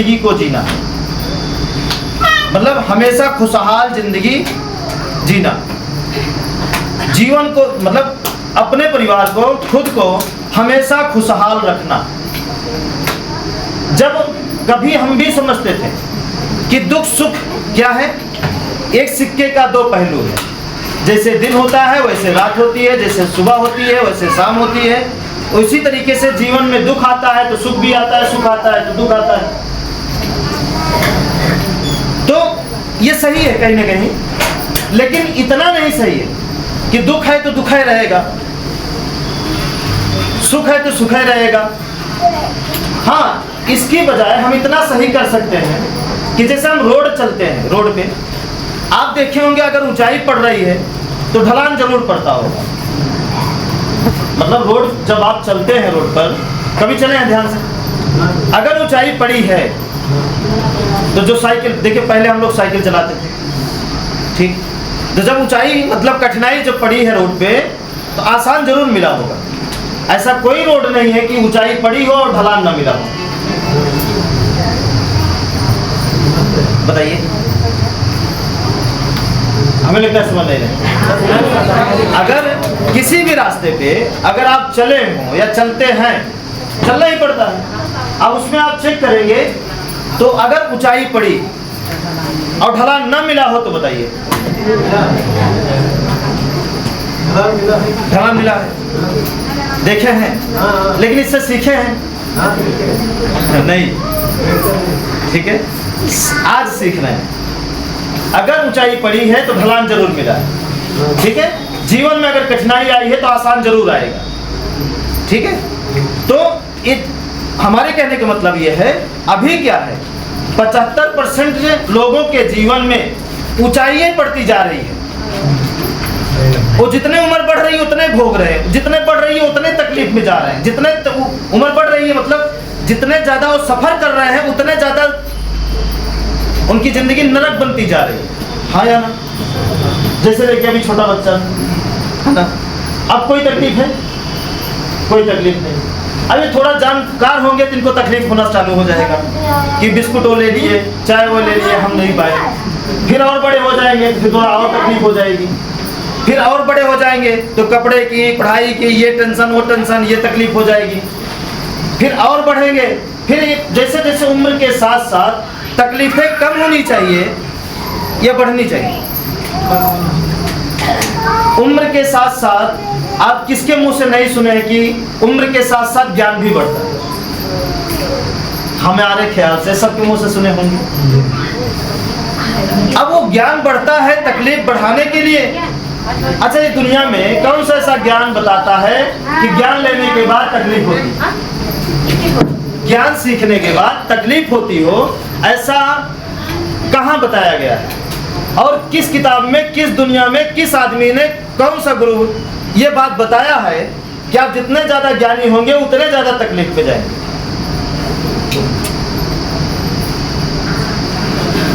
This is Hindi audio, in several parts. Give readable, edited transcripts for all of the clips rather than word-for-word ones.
जिंदगी को जीना, मतलब हमेशा खुशहाल जिंदगी जीना, जीवन को मतलब अपने परिवार को, खुद को हमेशा खुशहाल रखना। जब कभी हम भी समझते थे कि दुख सुख क्या है, एक सिक्के का दो पहलू है, जैसे दिन होता है वैसे रात होती है, जैसे सुबह होती है वैसे शाम होती है, उसी तरीके से जीवन में दुख आता है तो सुख भी आता है, सुख आता है तो दुख आता है। तो ये सही है कहीं ना कहीं, लेकिन इतना नहीं सही है कि दुख है तो दुख ही रहेगा, सुख है तो सुख ही रहेगा। हाँ, इसकी बजाय हम इतना सही कर सकते हैं कि जैसे हम रोड चलते हैं, रोड पे आप देखे होंगे अगर ऊंचाई पड़ रही है तो ढलान जरूर पड़ता होगा। मतलब रोड जब आप चलते हैं, रोड पर कभी चले हैं ध्यान से, अगर ऊंचाई पड़ी है तो जो साइकिल, देखिए पहले हम लोग साइकिल चलाते थे, ठीक, तो जब ऊंचाई मतलब कठिनाई जब पड़ी है रोड पे तो आसान जरूर मिला होगा। ऐसा कोई रोड नहीं है कि ऊंचाई पड़ी हो और ढलान ना मिला हो। बताइए, हमें लगता है समझ नहीं रहे। अगर किसी भी रास्ते पे अगर आप चले हो या चलते हैं, चलना ही पड़ता है। अब उसमें आप चेक करेंगे तो अगर ऊंचाई पड़ी और ढलान न मिला हो तो बताइए, ढलान मिला है, देखे हैं, लेकिन इससे सीखे हैं नहीं, ठीक है, आज सीख रहे हैं। अगर ऊंचाई पड़ी है तो ढलान जरूर मिला है, ठीक है। जीवन में अगर कठिनाई आई है तो आसान जरूर आएगा, ठीक है। तो हमारे कहने का मतलब ये है, अभी क्या है, 75% लोगों के जीवन में ऊंचाइयां बढ़ती जा रही है। वो जितने उम्र बढ़ रही है उतने भोग रहे हैं, जितने बढ़ रही है उतने तकलीफ में जा रहे हैं, जितने उम्र बढ़ रही है मतलब जितने ज्यादा वो सफर कर रहे हैं उतने ज्यादा उनकी जिंदगी नरक बनती जा रही है। हाँ या ना? जैसे देखिए अभी छोटा बच्चा है ना, अब कोई तकलीफ है? कोई तकलीफ नहीं। अभी थोड़ा जानकार होंगे तो इनको तकलीफ होना चालू हो जाएगा कि बिस्कुट वो ले लिए, चाय वो ले लिए, हम नहीं पाए। फिर और बड़े हो जाएंगे फिर थोड़ा और तकलीफ हो जाएगी, फिर और बड़े हो जाएंगे तो कपड़े की, पढ़ाई की, ये टेंशन वो टेंशन, ये तकलीफ हो जाएगी। फिर और बढ़ेंगे, फिर जैसे जैसे उम्र के साथ साथ तकलीफें कम होनी चाहिए या बढ़नी चाहिए? उम्र के साथ साथ आप किसके मुंह से नहीं सुने कि उम्र के साथ साथ ज्ञान भी बढ़ता है? हमारे ख्याल से सबके मुंह से सुने होंगे। अब वो ज्ञान बढ़ता है तकलीफ बढ़ाने के लिए। अच्छा, ये दुनिया में कौन सा ऐसा ज्ञान बताता है कि ज्ञान लेने के बाद तकलीफ होती, ज्ञान सीखने के बाद तकलीफ होती हो? ऐसा कहाँ बताया गया है? और किस किताब में, किस दुनिया में, किस आदमी ने, कौन सा गुरु ये बात बताया है कि आप जितने ज्यादा ज्ञानी होंगे उतने ज्यादा तकलीफ में जाएंगे?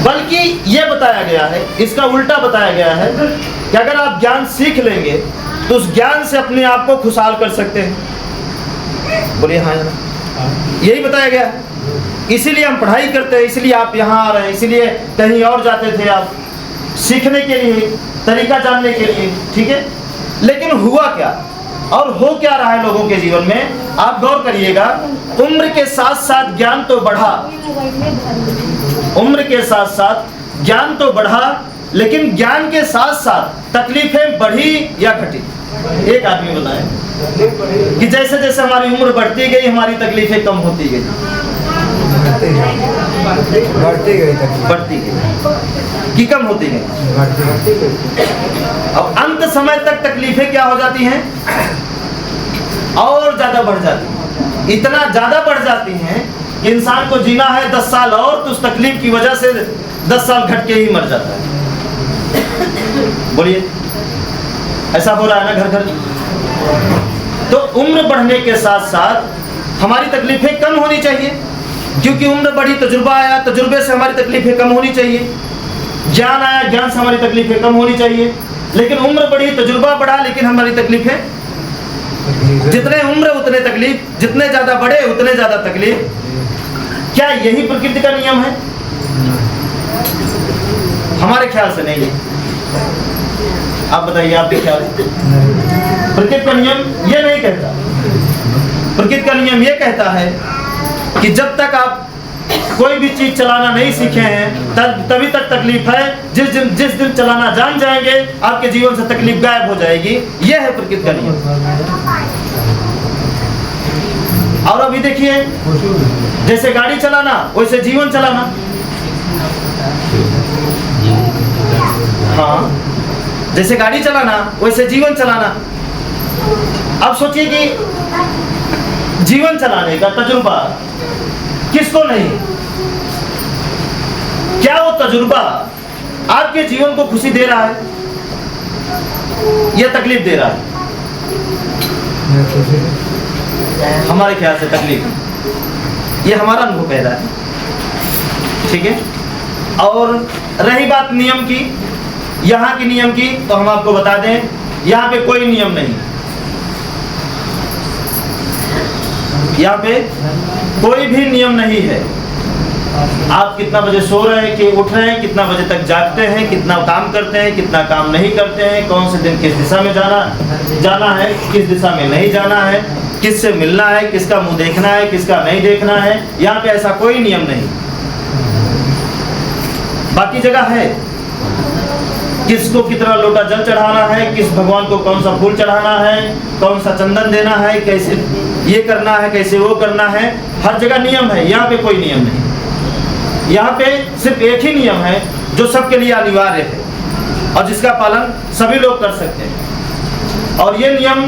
बल्कि ये बताया गया है, इसका उल्टा बताया गया है कि अगर आप ज्ञान सीख लेंगे तो उस ज्ञान से अपने आप को खुशहाल कर सकते हैं। बोलिए हाँ या ना? यही बताया गया है। इसीलिए हम पढ़ाई करते हैं, इसलिए आप यहाँ आ रहे हैं, इसीलिए कहीं और जाते थे आप सीखने के लिए, तरीका जानने के लिए, ठीक है। लेकिन हुआ क्या और हो क्या रहा है लोगों के जीवन में? आप गौर करिएगा, उम्र के साथ साथ ज्ञान तो बढ़ा, उम्र के साथ साथ ज्ञान तो बढ़ा, लेकिन ज्ञान के साथ साथ तकलीफें बढ़ी या घटी? एक आदमी बताए कि जैसे जैसे हमारी उम्र बढ़ती गई हमारी तकलीफें कम होती गई, बढ़ती गई कि कम होती गई? अब अंत समय तक तकलीफें क्या हो जाती हैं? और ज्यादा बढ़ जाती हैं। इतना ज्यादा बढ़ जाती हैं कि इंसान को जीना है 10 साल और तो उस तकलीफ की वजह से 10 साल घट के ही मर जाता है। बोलिए, ऐसा हो रहा है ना घर घर? तो उम्र बढ़ने के साथ साथ हमारी तकलीफें कम होनी चाहिए, क्योंकि उम्र बढ़ी, तजुर्बा आया, तजुर्बे से हमारी तकलीफें कम होनी चाहिए, ज्ञान आया, ज्ञान से हमारी तकलीफें कम होनी चाहिए। लेकिन उम्र बढ़ी, तजुर्बा बढ़ा, लेकिन हमारी तकलीफें, जितने उम्र उतने तकलीफ, जितने ज्यादा बढ़े उतने ज्यादा तकलीफ। क्या यही प्रकृति का नियम है? हमारे ख्याल से नहीं है। आप बताइए, आपके ख्याल से? प्रकृति का नियम ये नहीं कहता। प्रकृति का नियम ये कहता है कि जब तक आप कोई भी चीज चलाना नहीं सीखे हैं तभी तक तकलीफ है। जिस दिन चलाना जान जाएंगे आपके जीवन से तकलीफ गायब हो जाएगी। यह है प्रकृति का नियम। और अभी देखिए, जैसे गाड़ी चलाना वैसे जीवन चलाना। हाँ, जैसे गाड़ी चलाना वैसे जीवन चलाना। अब सोचिए कि जीवन चलाने का तजुर्बा किसको नहीं? क्या वो तजुर्बा आपके जीवन को खुशी दे रहा है या तकलीफ दे रहा है? हमारे ख्याल से तकलीफ। ये हमारा अनुभव कह रहा है। ठीक है। और रही बात नियम की, यहाँ की नियम की, तो हम आपको बता दें यहाँ पे कोई नियम नहीं। यहाँ पे कोई भी नियम नहीं है। आप कितना बजे सो रहे हैं, कि उठ रहे हैं, कितना बजे तक जागते हैं, कितना काम करते हैं, कितना काम नहीं करते हैं, कौन से दिन किस दिशा में जाना है, किस दिशा में नहीं जाना है, किससे मिलना है, किसका मुंह देखना है, किसका नहीं देखना है। यहाँ पे ऐसा कोई नियम नहीं। बाकी जगह है, किसको कितना लोटा जल चढ़ाना है, किस भगवान को कौन सा फूल चढ़ाना है, कौन सा चंदन देना है, कैसे ये करना है, कैसे वो करना है। हर जगह नियम है। यहाँ पे कोई नियम नहीं। यहाँ पे सिर्फ एक ही नियम है जो सबके लिए अनिवार्य है और जिसका पालन सभी लोग कर सकते हैं। और ये नियम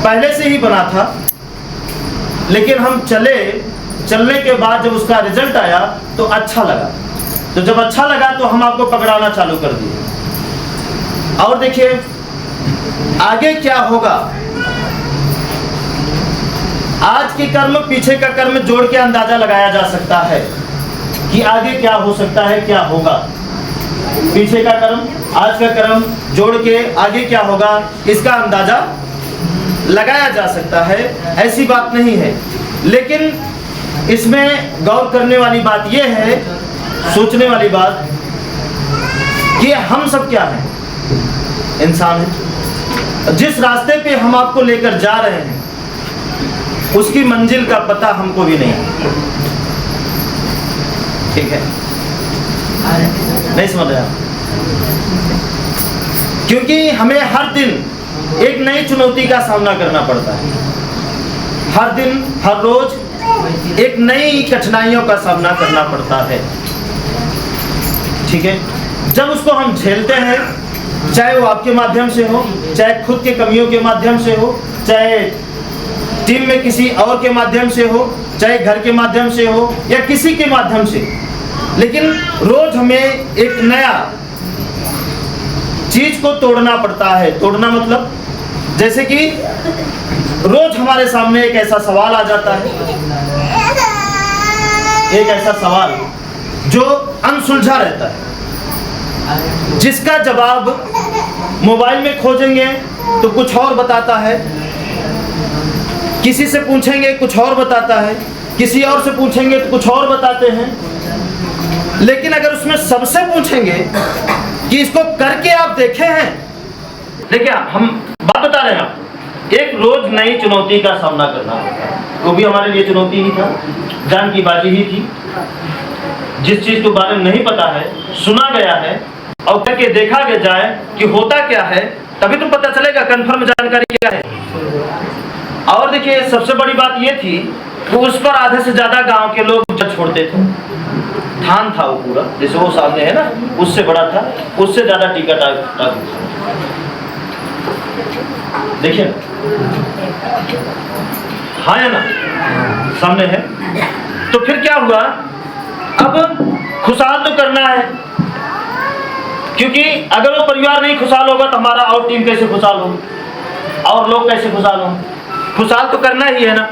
पहले से ही बना था, लेकिन हम चलने के बाद जब उसका रिजल्ट आया तो अच्छा लगा। तो जब अच्छा लगा तो हम आपको पकड़ाना चालू कर दिए। और देखिए आगे क्या होगा। आज के कर्म पीछे का कर्म जोड़ के अंदाजा लगाया जा सकता है कि आगे क्या हो सकता है, क्या होगा। पीछे का कर्म, आज का कर्म जोड़ के आगे क्या होगा, इसका अंदाजा लगाया जा सकता है। ऐसी बात नहीं है। लेकिन इसमें गौर करने वाली बात यह है, सोचने वाली बात, कि हम सब क्या हैं? इंसान हैं। जिस रास्ते पे हम आपको लेकर जा रहे हैं उसकी मंजिल का पता हमको भी नहीं। ठीक है, नहीं समझ रहे? क्योंकि हमें हर दिन एक नई चुनौती का सामना करना पड़ता है। हर दिन, हर रोज एक नई कठिनाइयों का सामना करना पड़ता है। ठीक है। जब उसको हम झेलते हैं, चाहे वो आपके माध्यम से हो, चाहे खुद के कमियों के माध्यम से हो, चाहे टीम में किसी और के माध्यम से हो, चाहे घर के माध्यम से हो या किसी के माध्यम से, लेकिन रोज हमें एक नया चीज को तोड़ना पड़ता है। तोड़ना मतलब जैसे कि रोज हमारे सामने एक ऐसा सवाल आ जाता है, एक ऐसा सवाल जो अनसुलझा रहता है, जिसका जवाब मोबाइल में खोजेंगे तो कुछ और बताता है, किसी से पूछेंगे कुछ और बताता है, किसी और से पूछेंगे तो कुछ और बताते हैं। लेकिन अगर उसमें सबसे पूछेंगे कि इसको करके आप देखे हैं, देखिए हम बात बता रहे हैं, एक रोज नई चुनौती का सामना करना होता है। वो भी हमारे लिए चुनौती ही था, जान की बाजी ही थी। जिस चीज के बारे में नहीं पता है, सुना गया है और करके देखा गया जाए कि होता क्या है, तभी तो पता चलेगा कंफर्म जानकारी क्या है। और देखिए सबसे बड़ी बात ये थी कि उस पर आधे से ज्यादा गांव के लोग छोड़ते थे। थान था वो पूरा, जैसे वो सामने है ना, उससे बड़ा था, उससे ज्यादा टिकट था। देखिए हाँ है ना, सामने है। तो फिर क्या हुआ, अब खुशहाल तो करना है, क्योंकि अगर वो परिवार नहीं खुशहाल होगा तो हमारा और टीम कैसे खुशहाल होगी, और लोग कैसे खुशहाल होंगे। खुशहाल तो करना ही है ना।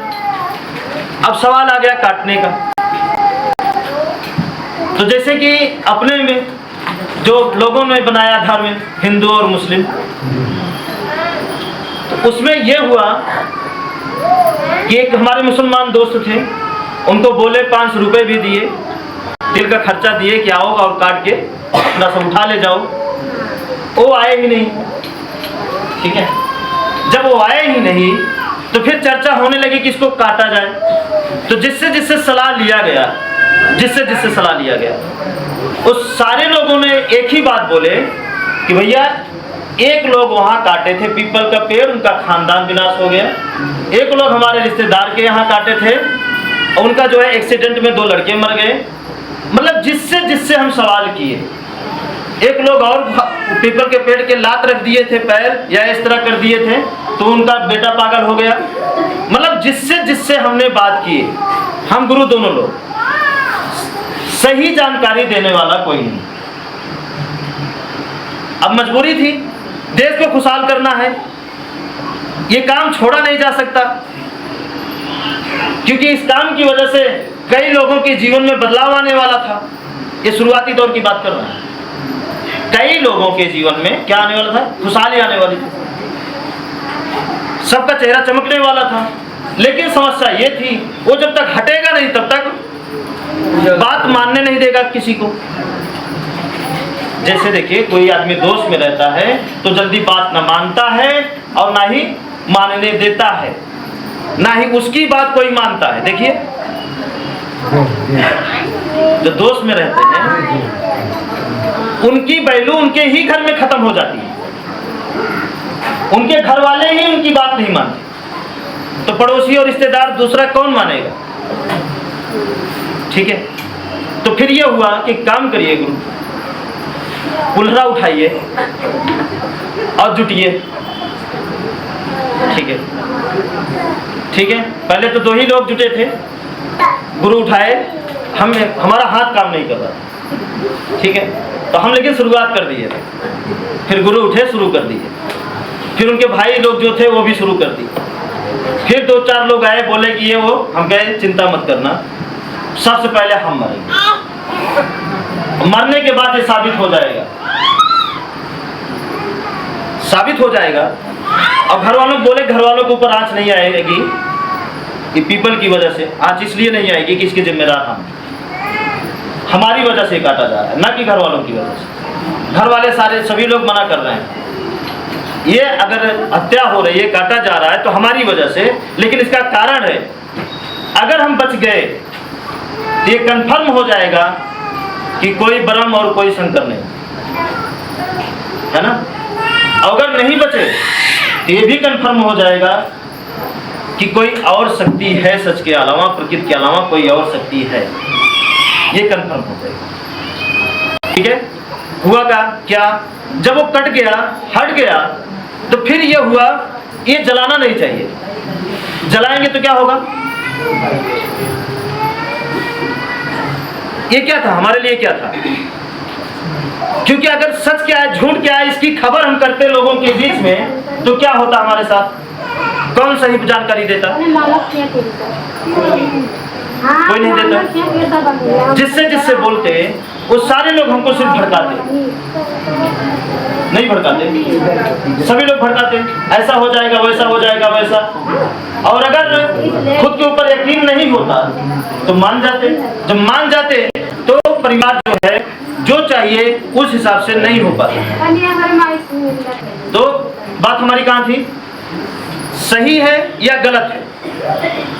अब सवाल आ गया काटने का। तो जैसे कि अपने में जो लोगों ने बनाया धर्म, हिंदू और मुस्लिम, तो उसमें यह हुआ कि एक हमारे मुसलमान दोस्त थे, उनको बोले 5 रुपए भी दिए, तिल का खर्चा दिए कि आओ और काट के अपना सब उठा ले जाओ। वो आए ही नहीं। ठीक है, जब वो आए ही नहीं तो फिर चर्चा होने लगी कि इसको काटा जाए। तो जिससे जिससे सलाह लिया गया, उस सारे लोगों ने एक ही बात बोले कि भैया एक लोग वहाँ काटे थे पीपल का पेड़, उनका खानदान विनाश हो गया। एक लोग हमारे रिश्तेदार के यहाँ काटे थे, उनका जो है एक्सीडेंट में 2 लड़के मर गए। मतलब जिससे जिससे हम सवाल किए, एक लोग और पीपल के पेड़ के लात रख दिए थे पैर या इस तरह कर दिए थे तो उनका बेटा पागल हो गया। मतलब जिससे जिससे हमने बात की, हम गुरु दोनों लोग, सही जानकारी देने वाला कोई नहीं। अब मजबूरी थी, देश को खुशहाल करना है, ये काम छोड़ा नहीं जा सकता, क्योंकि इस काम की वजह से कई लोगों के जीवन में बदलाव आने वाला था। ये शुरुआती दौर की बात कर रहा हूं। कई लोगों के जीवन में क्या आने वाला था? खुशहाली आने वाली थी, सबका चेहरा चमकने वाला था। लेकिन समस्या ये थी, वो जब तक हटेगा नहीं तब तक बात मानने नहीं देगा किसी को। जैसे देखिए, कोई आदमी दोष में रहता है तो जल्दी बात ना मानता है और ना ही मानने देता है, ना ही उसकी बात कोई मानता है। देखिए, जो दोष में रहते हैं उनकी वैल्यू उनके ही घर में खत्म हो जाती है, उनके घर वाले ही उनकी बात नहीं मानते, तो पड़ोसी और रिश्तेदार दूसरा कौन मानेगा? ठीक है, तो फिर यह हुआ कि काम करिए गुरु, कुल्हड़ा उठाइए और जुटिए। ठीक है, ठीक है, पहले तो 2 ही लोग जुटे थे, गुरु उठाए, हमारा हाथ काम नहीं कर रहा। ठीक है, तो हम लेकिन शुरुआत कर दिए, फिर गुरु उठे, शुरू कर दिए, फिर उनके भाई लोग जो थे वो भी शुरू कर दिए, फिर 2-4 लोग आए, बोले कि ये वो, हम कहे चिंता मत करना, सबसे पहले हम मरेंगे, मरने के बाद ये साबित हो जाएगा। अब घर वालों बोले, घर वालों के ऊपर आंच नहीं आएगी कि पीपल की वजह से, आंच इसलिए नहीं आएगी कि इसके जिम्मेदार हम, हमारी वजह से काटा जा रहा है, ना कि घर वालों की वजह से। घर वाले सारे सभी लोग मना कर रहे हैं, ये अगर हत्या हो रही है, काटा जा रहा है तो हमारी वजह से, लेकिन इसका कारण है, अगर हम बच गए तो ये कंफर्म हो जाएगा कि कोई ब्रह्म और कोई शंकर नहीं है ना। अगर नहीं बचे तो ये भी कंफर्म हो जाएगा कि कोई और शक्ति है, सच के अलावा, प्रकृति के अलावा कोई और शक्ति है, ये कंफर्म हो जाएगा। ठीक है, हुआ क्या, जब वो कट गया, हट गया, तो फिर ये हुआ, ये जलाना नहीं चाहिए, जलाएंगे तो क्या होगा? ये क्या था हमारे लिए, क्या था? क्योंकि अगर सच क्या है, झूठ क्या है, इसकी खबर हम करते लोगों के बीच में, तो क्या होता हमारे साथ? कौन सही जानकारी देता? कोई नहीं देता। जिससे जिससे बोलते वो सारे लोग हमको सिर्फ भड़काते, नहीं भड़काते, सभी लोग भड़काते, ऐसा हो जाएगा, वैसा हो जाएगा, वैसा। और अगर खुद के ऊपर यकीन नहीं होता तो मान जाते। जब मान जाते तो परिवार जो है, जो चाहिए उस हिसाब से नहीं हो पाता। तो बात हमारी कहाँ थी? सही है या गलत है,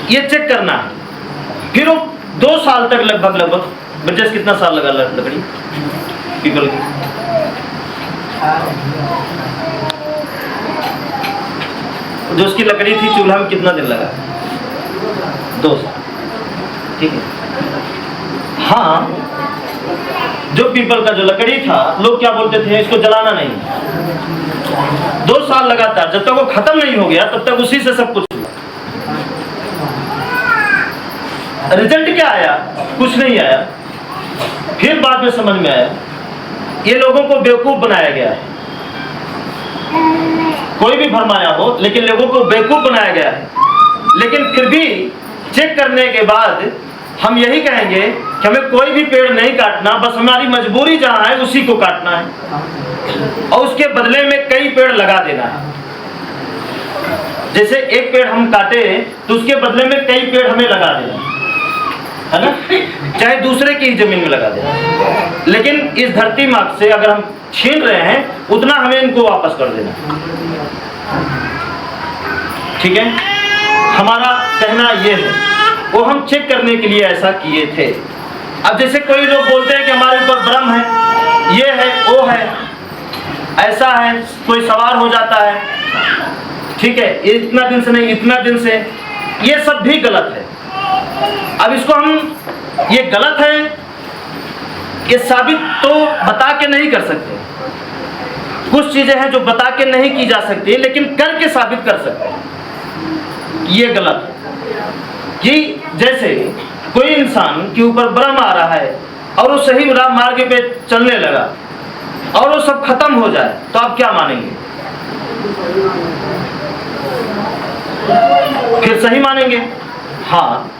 ये चेक करना है। फिर वो 2 साल तक लगभग ब्रजेश कितना साल लगा लकड़ी पीपल की? जो उसकी लकड़ी थी चूल्हा में कितना दिन लगा? 2 साल। ठीक है, हाँ, जो पीपल का जो लकड़ी था, लोग क्या बोलते थे, इसको जलाना नहीं। 2 साल लगातार, जब तक वो खत्म नहीं हो गया तब तक उसी से सब कुछ। रिजल्ट क्या आया? कुछ नहीं आया। फिर बाद में समझ में आया, ये लोगों को बेवकूफ बनाया गया है। कोई भी भरमाया हो, लेकिन लोगों को बेवकूफ बनाया गया है। लेकिन फिर भी चेक करने के बाद हम यही कहेंगे कि हमें कोई भी पेड़ नहीं काटना, बस हमारी मजबूरी जहाँ है उसी को काटना है, और उसके बदले में कई पेड़ लगा देना है। जैसे एक पेड़ हम काटे तो उसके बदले में कई पेड़ हमें लगा देना है। है ना, चाहे दूसरे की ही जमीन में लगा दें, लेकिन इस धरती माँ से अगर हम छीन रहे हैं उतना हमें इनको वापस कर देना। ठीक है, हमारा कहना यह है, वो हम चेक करने के लिए ऐसा किए थे। अब जैसे कोई लोग बोलते हैं कि हमारे ऊपर भ्रम है, ये है, वो है, ऐसा है, कोई सवार हो जाता है, ठीक है, इतना दिन से नहीं, इतना दिन से, ये सब भी गलत है। अब इसको हम, ये गलत है, ये साबित तो बता के नहीं कर सकते। कुछ चीजें हैं जो बता के नहीं की जा सकती, लेकिन करके साबित कर सकते हैं ये गलत है। कि जैसे कोई इंसान के ऊपर भ्रम आ रहा है और वो सही मार्ग पे चलने लगा और वो सब खत्म हो जाए, तो आप क्या मानेंगे? फिर सही मानेंगे? हाँ,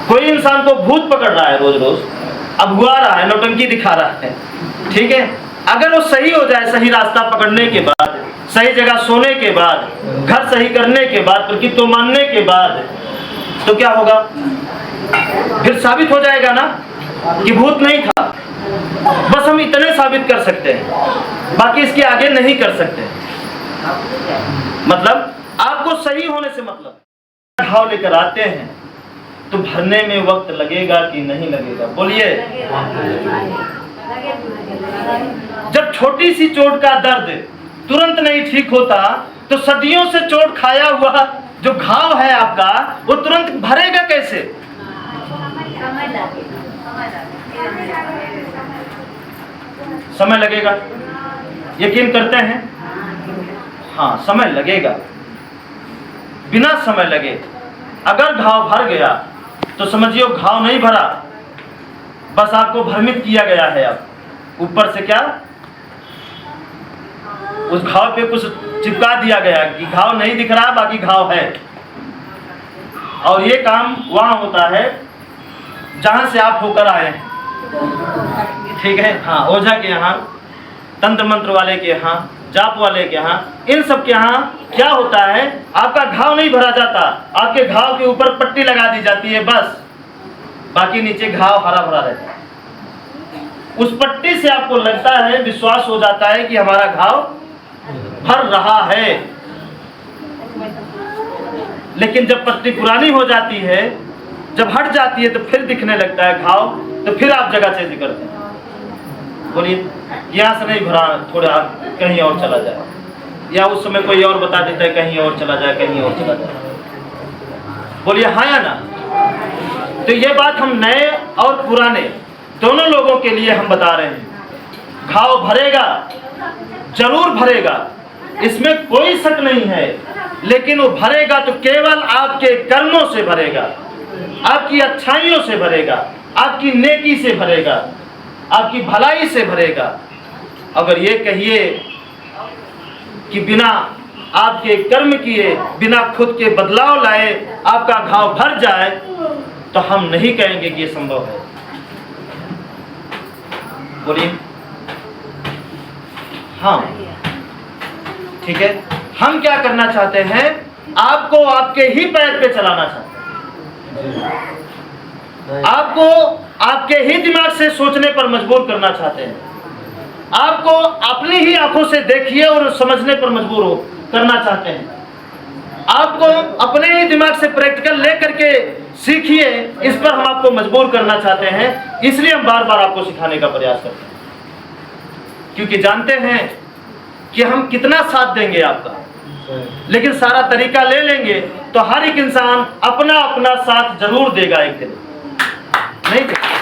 कोई इंसान को भूत पकड़ रहा है रोज रोज, अब हुआ रहा है, नौटंकी दिखा रहा है, ठीक है, अगर वो सही हो जाए, सही रास्ता पकड़ने के बाद, सही जगह सोने के बाद, घर सही करने के बाद, प्रकृति को मानने के बाद, तो क्या होगा? फिर साबित हो जाएगा ना कि भूत नहीं था। बस हम इतने साबित कर सकते हैं, बाकी इसके आगे नहीं कर सकते। मतलब आपको सही होने से मतलब, घाव लेकर आते हैं तो भरने में वक्त लगेगा कि नहीं लगेगा? बोलिए। जब छोटी सी चोट का दर्द तुरंत नहीं ठीक होता, तो सदियों से चोट खाया हुआ जो घाव है आपका, वो तुरंत भरेगा कैसे? समय लगेगा। यकीन करते हैं? हाँ, समय लगेगा। बिना समय लगे अगर घाव भर गया तो समझियो घाव नहीं भरा, बस आपको भ्रमित किया गया है। अब ऊपर से क्या, उस घाव पे कुछ चिपका दिया गया कि घाव नहीं दिख रहा, बाकी घाव है। और ये काम वहां होता है जहां से आप होकर आए हैं, ठीक है। हाँ, ओझा के यहाँ, तंत्र मंत्र वाले के यहाँ, जाप वाले के यहाँ, इन सब के यहाँ क्या होता है, आपका घाव नहीं भरा जाता, आपके घाव के ऊपर पट्टी लगा दी जाती है बस, बाकी नीचे घाव हरा भरा रहता है। उस पट्टी से आपको लगता है, विश्वास हो जाता है कि हमारा घाव भर रहा है। लेकिन जब पट्टी पुरानी हो जाती है, जब हट जाती है, तो फिर दिखने लगता है घाव, तो फिर आप जगह चेंज करते हैं। बोलिए, यहाँ से नहीं भरा, थोड़ा कहीं और चला जाए, या उस समय कोई और बता देता है कहीं और चला जाए, कहीं और चला जाए। बोलिए हाँ या ना? तो ये बात हम नए और पुराने दोनों लोगों के लिए हम बता रहे हैं। घाव भरेगा, जरूर भरेगा, इसमें कोई शक नहीं है, लेकिन वो भरेगा तो केवल आपके कर्मों से भरेगा, आपकी अच्छाइयों से भरेगा, आपकी नेकी से भरेगा, आपकी भलाई से भरेगा। अगर ये कहिए कि बिना आपके कर्म किए, बिना खुद के बदलाव लाए आपका घाव भर जाए, तो हम नहीं कहेंगे कि ये संभव है। बोलिए हाँ, ठीक है। हम क्या करना चाहते हैं, आपको आपके ही पैर पे चलाना चाहते हैं, आपको आपके ही दिमाग से सोचने पर मजबूर करना चाहते हैं, आपको अपनी ही आंखों से देखिए और समझने पर मजबूर हो करना चाहते हैं, आपको अपने ही दिमाग से प्रैक्टिकल लेकर के सीखिए, इस पर हम आपको मजबूर करना चाहते हैं। इसलिए हम बार बार आपको सिखाने का प्रयास करते हैं, क्योंकि जानते हैं कि हम कितना साथ देंगे आपका, लेकिन सारा तरीका ले लेंगे तो हर एक इंसान अपना अपना साथ जरूर देगा एक दिन, नहीं देगा।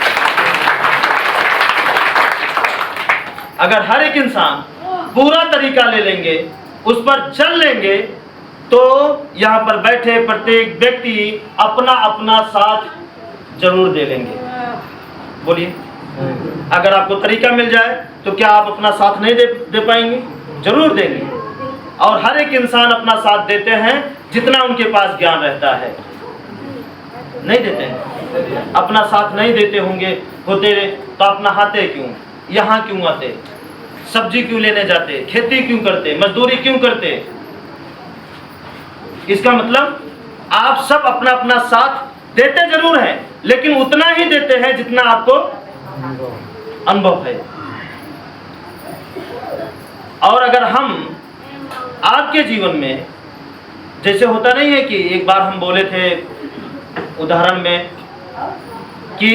अगर हर एक इंसान पूरा तरीका ले लेंगे, उस पर चल लेंगे, तो यहाँ पर बैठे प्रत्येक व्यक्ति अपना अपना साथ जरूर दे लेंगे। बोलिए, अगर आपको तरीका मिल जाए तो क्या आप अपना साथ नहीं दे पाएंगे? जरूर देंगे। और हर एक इंसान अपना साथ देते हैं जितना उनके पास ज्ञान रहता है, नहीं देते हैं। अपना साथ नहीं देते होते तो आप नहाते क्यों, यहाँ क्यों आते, सब्जी क्यों लेने जाते, खेती क्यों करते, मजदूरी क्यों करते? इसका मतलब आप सब अपना अपना साथ देते जरूर हैं, लेकिन उतना ही देते हैं जितना आपको अनुभव है। और अगर हम आपके जीवन में, जैसे होता नहीं है कि एक बार हम बोले थे उदाहरण में कि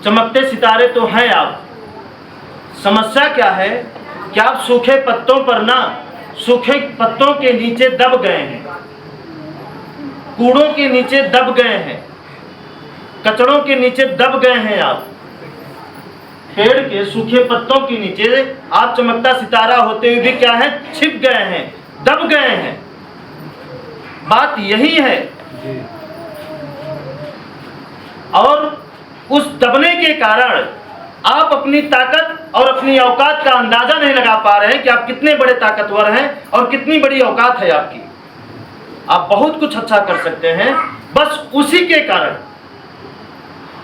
चमकते सितारे तो हैं आप, समस्या क्या है कि आप सूखे पत्तों पर ना, सूखे पत्तों के नीचे दब गए हैं, कूड़ों के नीचे दब गए हैं, कचड़ों के नीचे दब गए हैं। आप पेड़ के सूखे पत्तों के नीचे आप चमकता सितारा होते हुए भी क्या है, छिप गए हैं, दब गए हैं। बात यही है। और उस दबने के कारण आप अपनी ताकत और अपनी औकात का अंदाजा नहीं लगा पा रहे हैं कि आप कितने बड़े ताकतवर हैं और कितनी बड़ी औकात है आपकी। आप बहुत कुछ अच्छा कर सकते हैं बस उसी के कारण।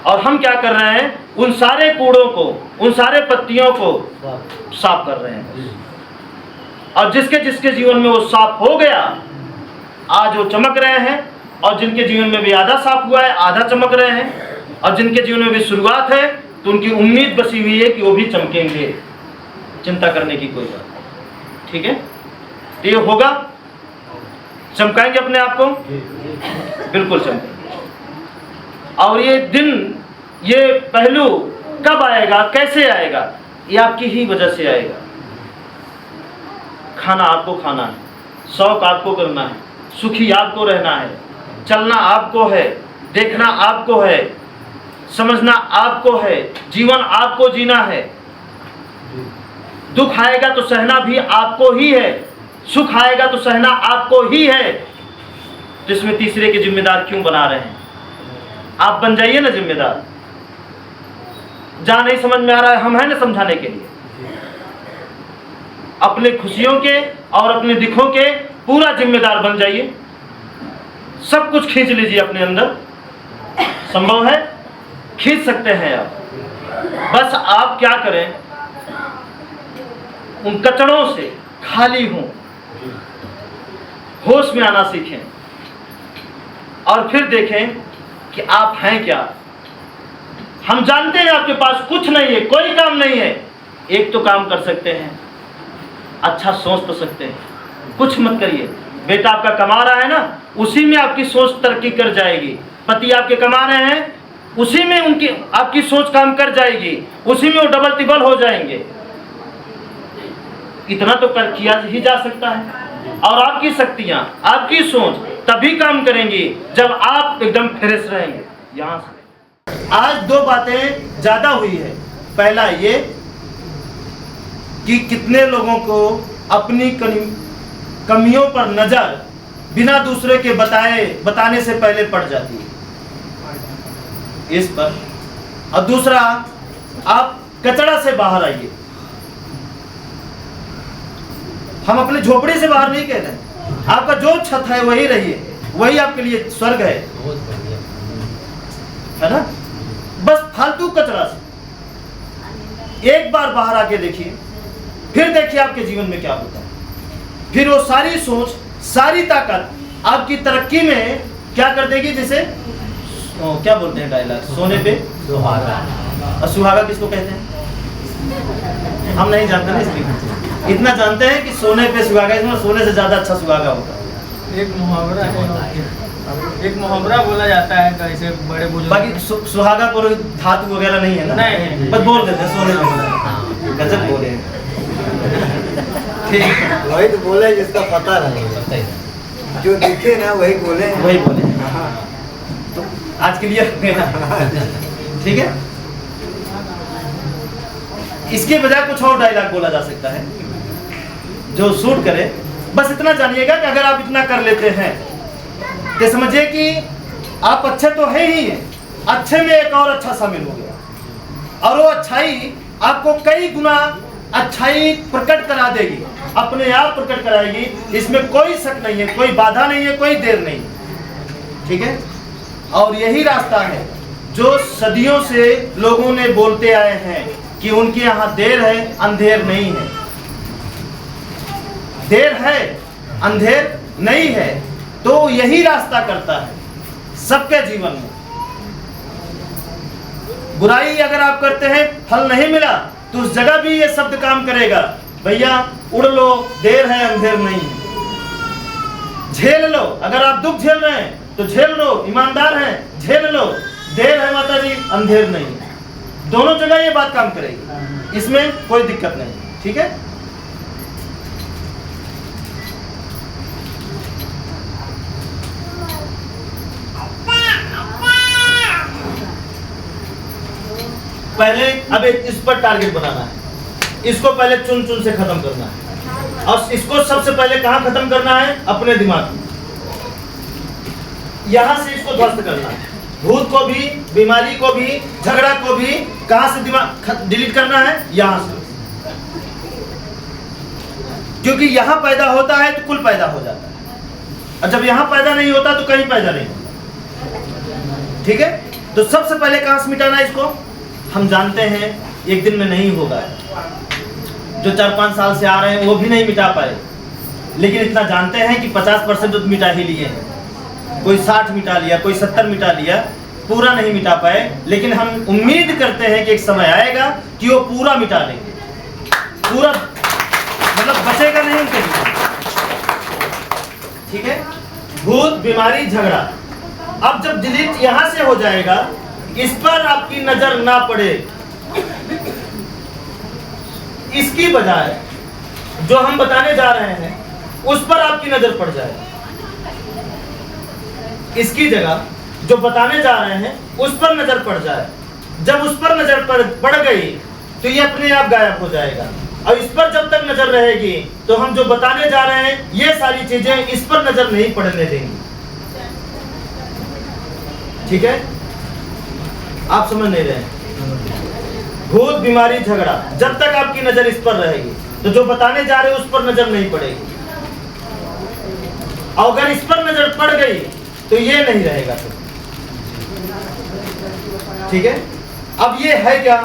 और हम क्या कर रहे हैं, उन सारे कूड़ों को, उन सारे पत्तियों को साफ कर रहे हैं। और जिसके जिसके जीवन में वो साफ हो गया, आज वो चमक रहे हैं। और जिनके जीवन में भी आधा साफ हुआ है, आधा चमक रहे हैं। और जिनके जीवन में भी शुरुआत है, तो उनकी उम्मीद बसी हुई है कि वो भी चमकेंगे। चिंता करने की कोई बात नहीं, ठीक है। तो ये होगा, चमकाएंगे अपने आप को, बिल्कुल चमकेंगे। और ये दिन, ये पहलू कब आएगा, कैसे आएगा, ये आपकी ही वजह से आएगा। खाना आपको खाना है, शौक आपको करना है, सुखी आपको रहना है, चलना आपको है, देखना आपको है, समझना आपको है, जीवन आपको जीना है। दुख आएगा तो सहना भी आपको ही है, सुख आएगा तो सहना आपको ही है। तो इसमें तीसरे के जिम्मेदार क्यों बना रहे हैं? आप बन जाइए ना जिम्मेदार। जहां नहीं समझ में आ रहा है, हम हैं ना समझाने के लिए। अपने खुशियों के और अपने दुखों के पूरा जिम्मेदार बन जाइए। सब कुछ खींच लीजिए अपने अंदर, संभव है, खींच सकते हैं आप। बस आप क्या करें, उन कचड़ों से खाली हों, होश में आना सीखें और फिर देखें कि आप हैं क्या। हम जानते हैं आपके पास कुछ नहीं है, कोई काम नहीं है। एक तो काम कर सकते हैं, अच्छा सोच तो सकते हैं। कुछ मत करिए, बेटा आपका कमा रहा है ना, उसी में आपकी सोच तरक्की कर जाएगी। पति आपके कमा रहे हैं, उसी में उनकी आपकी सोच काम कर जाएगी, उसी में वो डबल टिबल हो जाएंगे। इतना तो कर किया ही जा सकता है। और आपकी शक्तियां, आपकी सोच तभी काम करेंगी जब आप एकदम फ्रेश रहेंगे। यहां से आज दो बातें ज्यादा हुई है। पहला ये कि कितने लोगों को अपनी कमियों पर नजर बिना दूसरे के बताने से पहले पड़ जाती है, इस पर। और दूसरा, आप कचरा से बाहर आइए। हम अपने झोपड़ी से बाहर नहीं कह रहे, आपका जो छत है वही रहिए, वही आपके लिए स्वर्ग है ना। बस फालतू कचरा से एक बार बाहर आके देखिए, फिर देखिए आपके जीवन में क्या होता है। फिर वो सारी सोच, सारी ताकत आपकी तरक्की में क्या कर देगी। जैसे क्या बोलते हैं डायलॉग, सोने पे सुहागा। और सुहागा किसको कहते हैं हम नहीं जानते ना, इसलिए इतना जानते हैं कि सोने पे सुहागा, इसमें सोने से ज्यादा अच्छा सुहागा होता है। एक मुहावरा है, एक मुहावरा बोला जाता है कैसे बड़े बुजुर्ग। बाकी सुहागा को धातु वगैरह नहीं है ना, नहीं, बस बोल देते हैं सोने में। गजब बोले हैं। ठीक, वही तो बोले जिसका पता नहीं, जो दिखे ना वही बोले, वही बोले। तो आज के लिए ठीक है। इसके बजाय कुछ और डायलॉग बोला जा सकता है जो सूट करे। बस इतना जानिएगा कि अगर आप इतना कर लेते हैं तो समझिए कि आप अच्छे तो है ही हैं, अच्छे में एक और अच्छा शामिल हो गया। और वो अच्छाई आपको कई गुना अच्छाई प्रकट करा देगी, अपने आप प्रकट कराएगी। इसमें कोई शक नहीं है, कोई बाधा नहीं है, कोई देर नहीं है, ठीक है। और यही रास्ता है जो सदियों से लोगों ने बोलते आए हैं कि उनके यहाँ देर है, अंधेर नहीं है। देर है, अंधेर नहीं है। तो यही रास्ता करता है सबके जीवन में। बुराई अगर आप करते हैं, फल नहीं मिला, तो उस जगह भी ये शब्द काम करेगा, भैया उड़ लो, देर है अंधेर नहीं है। झेल लो, अगर आप दुख झेल रहे हैं तो झेल लो, ईमानदार हैं झेल लो, देर है माता जी अंधेर नहीं है। दोनों जगह ये बात काम करेगी, इसमें कोई दिक्कत नहीं। ठीक है, पहले अब इस पर टारगेट बनाना है, इसको पहले चुन चुन से खत्म करना है। और इसको सबसे पहले कहां खत्म करना है? अपने दिमाग में, यहां से इसको ध्वस्त करना है। भूत को भी, बीमारी को भी, झगड़ा को भी कहां से दिमाग डिलीट करना है? यहां से। क्योंकि यहां पैदा होता है तो कुल पैदा हो जाता है, और जब यहां पैदा नहीं होता तो कहीं पैदा नहीं होता। ठीक है, तो सबसे पहले कहां से मिटाना है इसको? हम जानते हैं एक दिन में नहीं होगा, जो 4-5 साल से आ रहे हैं वो भी नहीं मिटा पाए, लेकिन इतना जानते हैं कि 50% तो मिटा ही लिए हैं। कोई 60 मिटा लिया, कोई 70 मिटा लिया, पूरा नहीं मिटा पाए, लेकिन हम उम्मीद करते हैं कि एक समय आएगा कि वो पूरा मिटा लेंगे, पूरा मतलब बचेगा नहीं उनके लिए। ठीक है, भूत, बीमारी, झगड़ा। अब जब डिलीट यहां से हो जाएगा, इस पर आपकी नजर ना पड़े, इसकी बजाय जो हम बताने जा रहे हैं उस पर आपकी नजर पड़ जाए, इसकी जगह जो बताने जा रहे हैं उस पर नजर पड़ जाए। जब उस पर नजर पड़ गई तो ये अपने आप गायब हो जाएगा, और इस पर जब तक नजर रहेगी तो हम जो बताने जा रहे हैं ये सारी चीजें इस पर नजर नहीं पड़ने देंगी। ठीक है, आप समझ नहीं रहे हैं? भूत, बीमारी, झगड़ा, जब तक आपकी नजर इस पर रहेगी तो जो बताने जा रहे हैं उस पर नजर नहीं पड़ेगी, और अगर इस पर नजर पड़ गई तो ये नहीं रहेगा फिर। ठीक है, अब ये है क्या?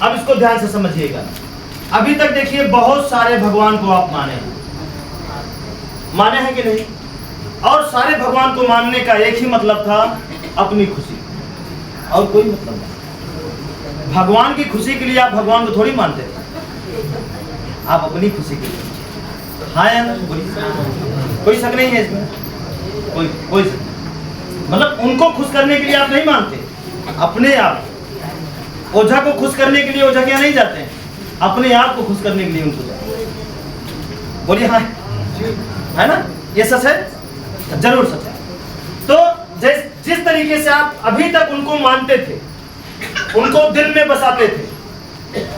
अब इसको ध्यान से समझिएगा। अभी तक देखिए बहुत सारे भगवान को आप माने हैं कि नहीं? और सारे भगवान को मानने का एक ही मतलब था, अपनी खुशी, और कोई मतलब नहीं। भगवान की खुशी के लिए आप भगवान को थोड़ी मानते थे, आप अपनी खुशी के लिए। हाँ या ना? कोई शक नहीं है इसमें, कोई शक नहीं। मतलब उनको खुश करने के लिए आप नहीं मानते, अपने आप। ओझा को खुश करने के लिए ओझा क्या नहीं जाते हैं, अपने आप को खुश करने के लिए उनको जाते हैं। बोलिए हाँ, है ना? ये सच है, जरूर सच है। तो जिस तरीके से आप अभी तक उनको मानते थे, उनको दिल में बसाते थे,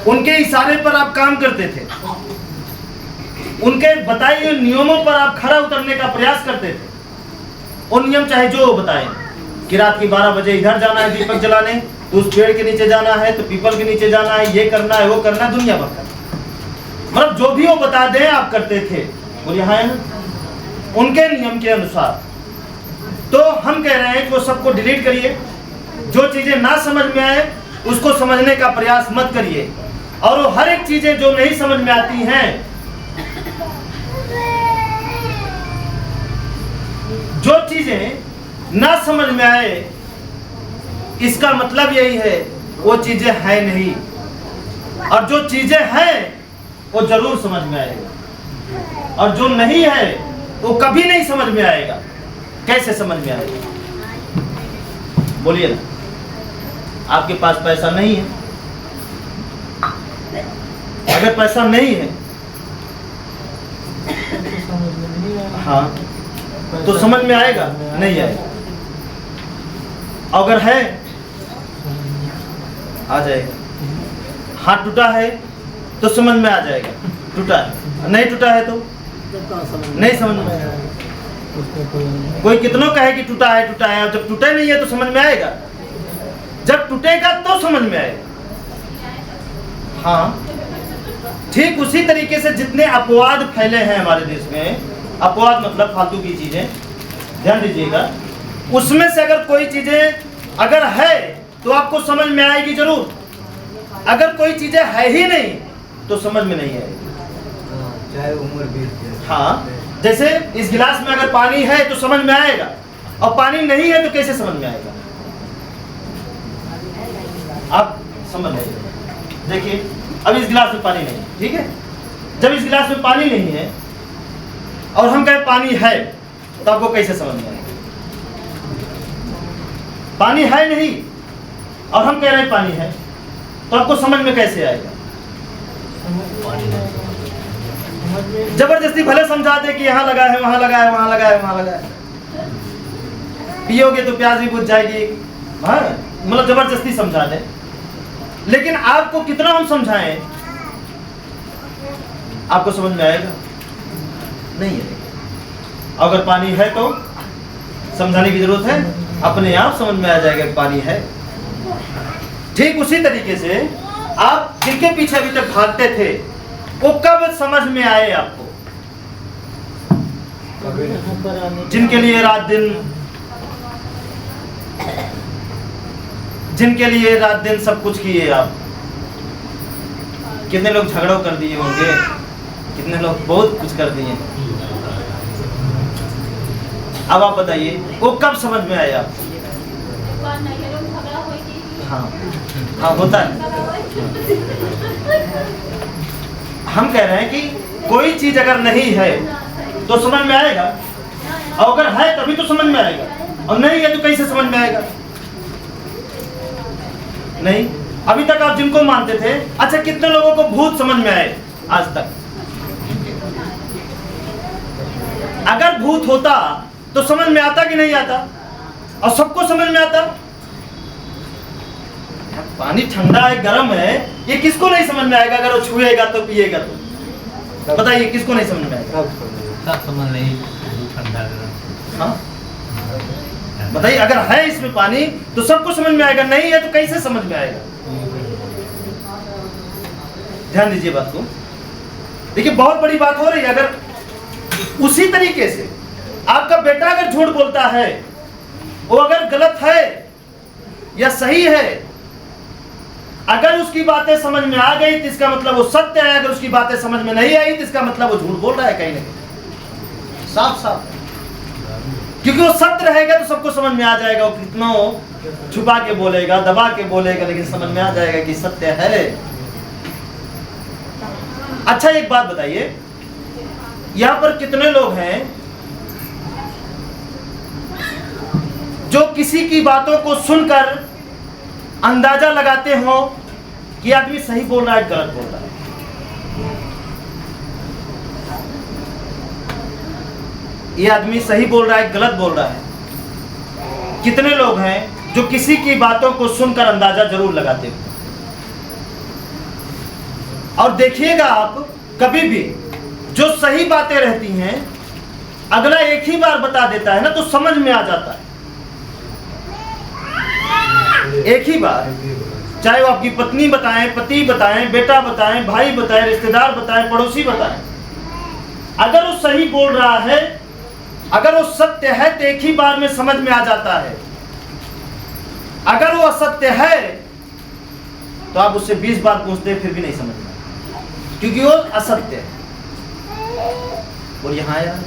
उनके इशारे पर आप काम करते थे, उनके बताए हुए नियमों पर आप खरा उतरने का प्रयास करते थे। वो नियम चाहे जो बताए कि रात की 12 बजे इधर जाना है दीपक जलाने, तो उस पेड़ के नीचे जाना है, तो पीपल के नीचे जाना है, ये करना है, वो करना है, दुनिया भर का, मतलब जो भी वो बता दें आप करते थे। बोलिए हाँ ना? उनके नियम के अनुसार। तो हम कह रहे हैं कि वो सबको डिलीट करिए, जो चीजें ना समझ में आए उसको समझने का प्रयास मत करिए, और वो हर एक चीजें जो नहीं समझ में आती हैं, जो चीजें ना समझ में आए, इसका मतलब यही है वो चीजें है नहीं, और जो चीजें हैं वो जरूर समझ में आएगा, और जो नहीं है वो कभी नहीं समझ में आएगा। कैसे समझ में आएगा? बोलिए ना। आपके पास पैसा नहीं है, अगर पैसा नहीं है हाँ तो समझ में आएगा? नहीं आएगा। अगर है आ जाएगा। हाथ टूटा है तो समझ में आ जाएगा टूटा है, नहीं टूटा है तो नहीं समझ में आएगा। कोई कितनों कहे कि टूटा है, और जब टूटा नहीं है तो समझ में आएगा? जब टूटेगा तो समझ में आएगा। हाँ, ठीक उसी तरीके से जितने अपवाद फैले हैं हमारे देश में, अपवाद मतलब फालतू की चीजें, ध्यान दीजिएगा, उसमें से अगर कोई चीजें अगर है तो आपको समझ में आएगी जरूर, अगर कोई चीजें है ही नहीं तो समझ में नहीं आएगी। चाहे उम्र बीत जाए। हाँ, जैसे इस गिलास में अगर पानी है तो समझ में आएगा, और पानी नहीं है तो कैसे समझ में आएगा? आप समझ नहीं रहे। देखिए अब इस गिलास में पानी नहीं है, ठीक है। जब इस गिलास में पानी नहीं है और हम कहें पानी है, तो आपको कैसे समझ में आएगा? पानी है नहीं और हम कह रहे हैं पानी है, तो आपको समझ में कैसे आएगा? जबरदस्ती भले समझा दे कि यहाँ लगा है, वहां लगा है, वहां लगा है, वहां लगा है, पियोगे तो प्यास भी बुझ जाएगी, हाँ, मतलब जबरदस्ती समझा दे। लेकिन आपको कितना हम समझाएं, आपको समझ में आएगा? नहीं है। अगर पानी है तो समझाने की जरूरत है, अपने आप समझ में आ जाएगा कि पानी है। ठीक उसी तरीके से आप जिनके पीछे अभी तक भागते थे, वो कब समझ में आए आपको? जिनके लिए रात दिन सब कुछ किए आप। कितने लोग झगड़ों कर दिए होंगे, कितने लोग बहुत कुछ कर दिए। अब आप बताइए वो कब समझ में आया आपको? हाँ हाँ, होता है। हम कह रहे हैं कि कोई चीज अगर नहीं है तो समझ में आएगा, और अगर है तभी तो समझ में आएगा, और नहीं है तो कैसे समझ में आएगा? नहीं। अभी तक आप जिनको मानते थे, अच्छा कितने लोगों को भूत समझ में आए आज तक? अगर भूत होता तो समझ में आता कि नहीं आता? और सबको समझ में आता। पानी ठंडा है, गर्म है, ये किसको नहीं समझ में आएगा? अगर वो छुएगा तो पिएगा तो बताइए किसको नहीं समझ में आएगा? सब समझ नहीं, ठंडा गर्म। हाँ बताइए, अगर है इसमें पानी तो सबको समझ में आएगा, नहीं है तो कैसे समझ में आएगा? ध्यान दीजिए बात को। देखिए बहुत बड़ी बात हो रही है। अगर उसी तरीके से आपका बेटा अगर झूठ बोलता है, वो अगर गलत है या सही है, अगर उसकी बातें समझ में आ गई तो इसका मतलब वो सत्य है, अगर उसकी बातें समझ में नहीं आई तो इसका मतलब वो झूठ बोल रहा है कहीं ना कहीं, साफ साफ। क्योंकि वो सत्य रहेगा तो सबको समझ में आ जाएगा। वो कितना छुपा के बोलेगा, दबा के बोलेगा, लेकिन समझ में आ जाएगा कि सत्य है। अच्छा एक बात बताइए, यहां पर कितने लोग हैं जो किसी की बातों को सुनकर अंदाजा लगाते हो कि आदमी सही बोल रहा है, गलत बोल रहा है? ये आदमी सही बोल रहा है, गलत बोल रहा है? कितने लोग हैं जो किसी की बातों को सुनकर अंदाजा जरूर लगाते हो? और देखिएगा आप, कभी भी जो सही बातें रहती हैं अगला एक ही बार बता देता है ना, तो समझ में आ जाता है। एक ही बार, चाहे वो आपकी पत्नी बताएं, पति बताएं, बेटा बताएं, भाई बताएं, रिश्तेदार बताएं, पड़ोसी बताएं, अगर वो सही बोल रहा है, अगर वो सत्य है तो एक ही बार में समझ में आ जाता है। अगर वो असत्य है तो आप उससे 20 बार पूछते फिर भी नहीं समझ में, क्योंकि वो असत्य है। और यहाँ आया,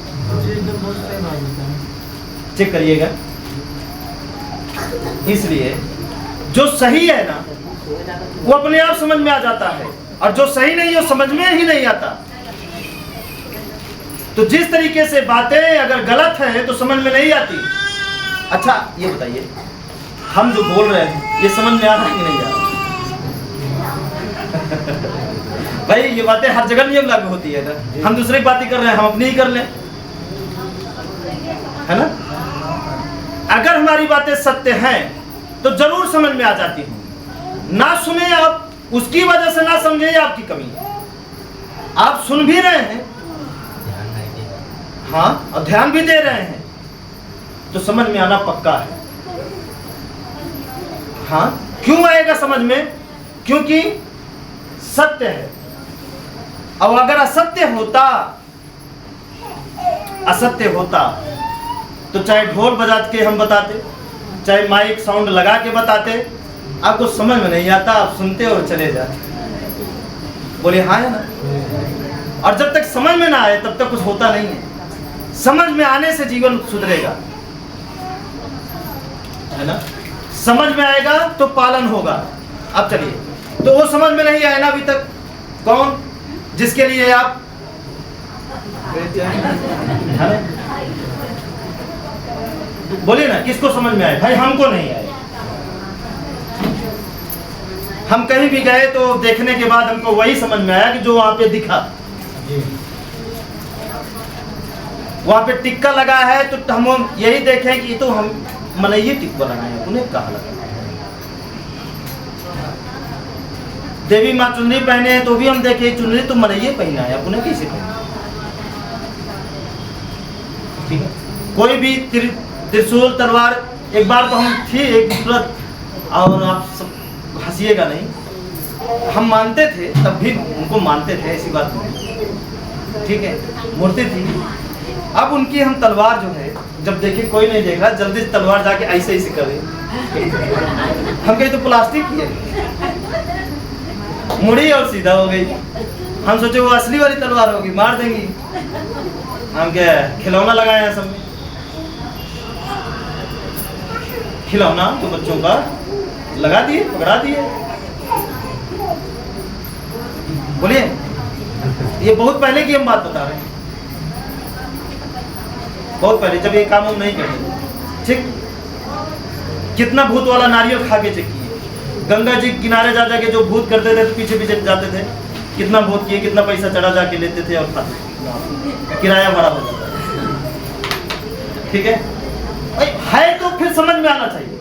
चेक करिएगा। इसलिए जो सही है ना वो अपने आप समझ में आ जाता है, और जो सही नहीं है वो समझ में ही नहीं आता। तो जिस तरीके से बातें अगर गलत है तो समझ में नहीं आती। अच्छा ये बताइए, हम जो बोल रहे हैं ये समझ में आ रहा है कि नहीं आ रहा? भाई ये बातें हर जगह नियम लागू होती है ना। हम दूसरे की बातें कर रहे हैं, हम अपनी ही कर लें, है ना? अगर हमारी बातें सत्य हैं तो जरूर समझ में आ जाती हैं। ना सुने आप, उसकी वजह से ना समझे, ये आपकी कमी है। आप सुन भी रहे हैं, हाँ, और ध्यान भी दे रहे हैं, तो समझ में आना पक्का है। हाँ, क्यों आएगा समझ में? क्योंकि सत्य है। और अगर असत्य होता तो चाहे ढोल बजा के हम बताते, चाहे माइक साउंड लगा के बताते, आपको समझ में नहीं आता, आप सुनते और चले जाते। बोले हाँ है ना? और जब तक समझ में ना आए तब तक कुछ होता नहीं है। समझ में आने से जीवन सुधरेगा, है ना? समझ में आएगा तो पालन होगा, अब चलिए, तो वो समझ में नहीं आया ना अभी तक, कौन जिसके लिए आप है ना? बोलिए ना, किसको समझ में आए? भाई हमको नहीं आए। हम कहीं भी गए तो देखने के बाद हमको वही समझ में आया कि जो वहां पे दिखा। वहां पे टिक्का लगा है तो हम यही देखें कि तो हम मलइये टिक्का लगाए, उन्हें कहा लगा। देवी माँ चुनरी पहने हैं तो भी हम देखे चुनरी तो मलइये पहना है, अब उन्हें कैसे पहना? ठीक है, कोई भी त्रिशूल तलवार, एक बार तो हम थी एक सूरत, और आप सब हंसिएगा नहीं, हम मानते थे तब भी उनको मानते थे, ऐसी बात नहीं, ठीक है, मूर्ति थी। अब उनकी हम तलवार जो है जब देखे कोई नहीं देख रहा, जल्दी से तलवार जाके ऐसे ऐसे करे, हम कहे तो प्लास्टिक की है, मुड़ी और सीधा हो गई। हम सोचे वो असली वाली तलवार होगी, मार देंगी। हम क्या खिलौना लगाए हैं सब में, खिलौना तो बच्चों का लगा दिए, पकड़ा दिए। बोलिए, ये बहुत पहले की हम बात बता रहे हैं, बहुत पहले जब ये काम हम नहीं करते। ठीक, कितना भूत वाला नारियल खा के चेक किए, गंगा जी किनारे जा जाके जो भूत करते थे तो पीछे पीछे जाते थे, कितना भूत किए, कितना पैसा चढ़ा जाके लेते थे और खाते, किराया बड़ा हो जाता था। ठीक है भाई, है तो फिर समझ में आना चाहिए,